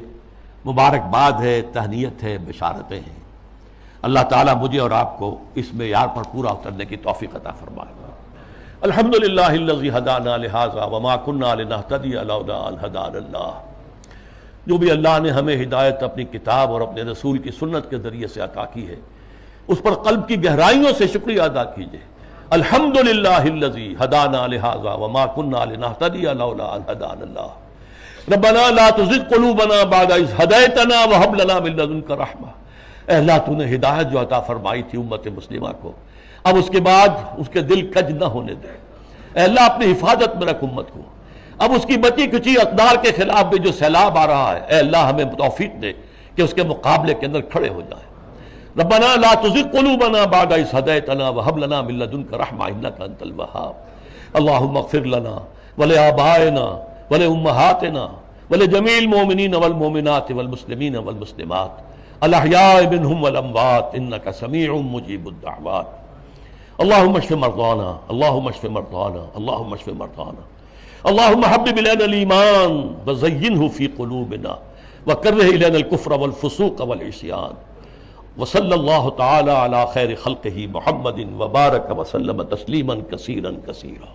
مبارکباد ہے، تہنیت ہے، بشارتیں ہیں۔ اللہ تعالیٰ مجھے اور آپ کو اس معیار پر پورا اترنے کی توفیق عطا فرمائے۔ الحمدللہ الذی ہدانا لہذا وما کنا لنہتدی لولا ان ہدانا اللہ. جو بھی اللہ نے ہمیں ہدایت اپنی کتاب اور اپنے رسول کی سنت کے ذریعے سے عطا کی ہے اس پر قلب کی گہرائیوں سے شکریہ ادا کیجئے. الحمدللہ الذی ہدانا لہذا وما کنا لنہتدی لولا ان ہدانا اللہ. ربنا لا تزغ قلوبنا بعد اذ ہدیتنا وہب لنا من لدنک رحمہ. اے اللہ تو نے ہدایت جو عطا فرمائی تھی امت مسلمہ کو، اب اس کے بعد اس کے دل کج نہ ہونے دے. اے اللہ اپنی حفاظت میں رکھ امت کو. اب اس کی بچی کچی اقدار کے خلاف بھی جو سیلاب آ رہا ہے، اے اللہ ہمیں توفیق دے کہ اس کے مقابلے کے اندر کھڑے ہو جائیں. ربنا لا تزغ قلوبنا بعد اذ ہدیتنا وہب لنا من لدنک رحمہ انک انت الوہاب. اللہم اغفر لنا ولآبائنا ولأمہاتنا ولجمیع المؤمنین والمؤمنات والمسلمین والمسلمات الاحیاء منہم والاموات انک سمیع مجیب الدعوات. اللہم اشف مرضانا اللہم اشف مرضانا اللہم اشف مرضانا. اللہم حبب الینا الایمان وزینہ فی قلوبنا وکرہ الینا الکفر والفسوق والعصیان. وصلی اللہ تعالی علی خیر خلقہ محمد وبارک وسلم تسلیما کثیرا کثیرا.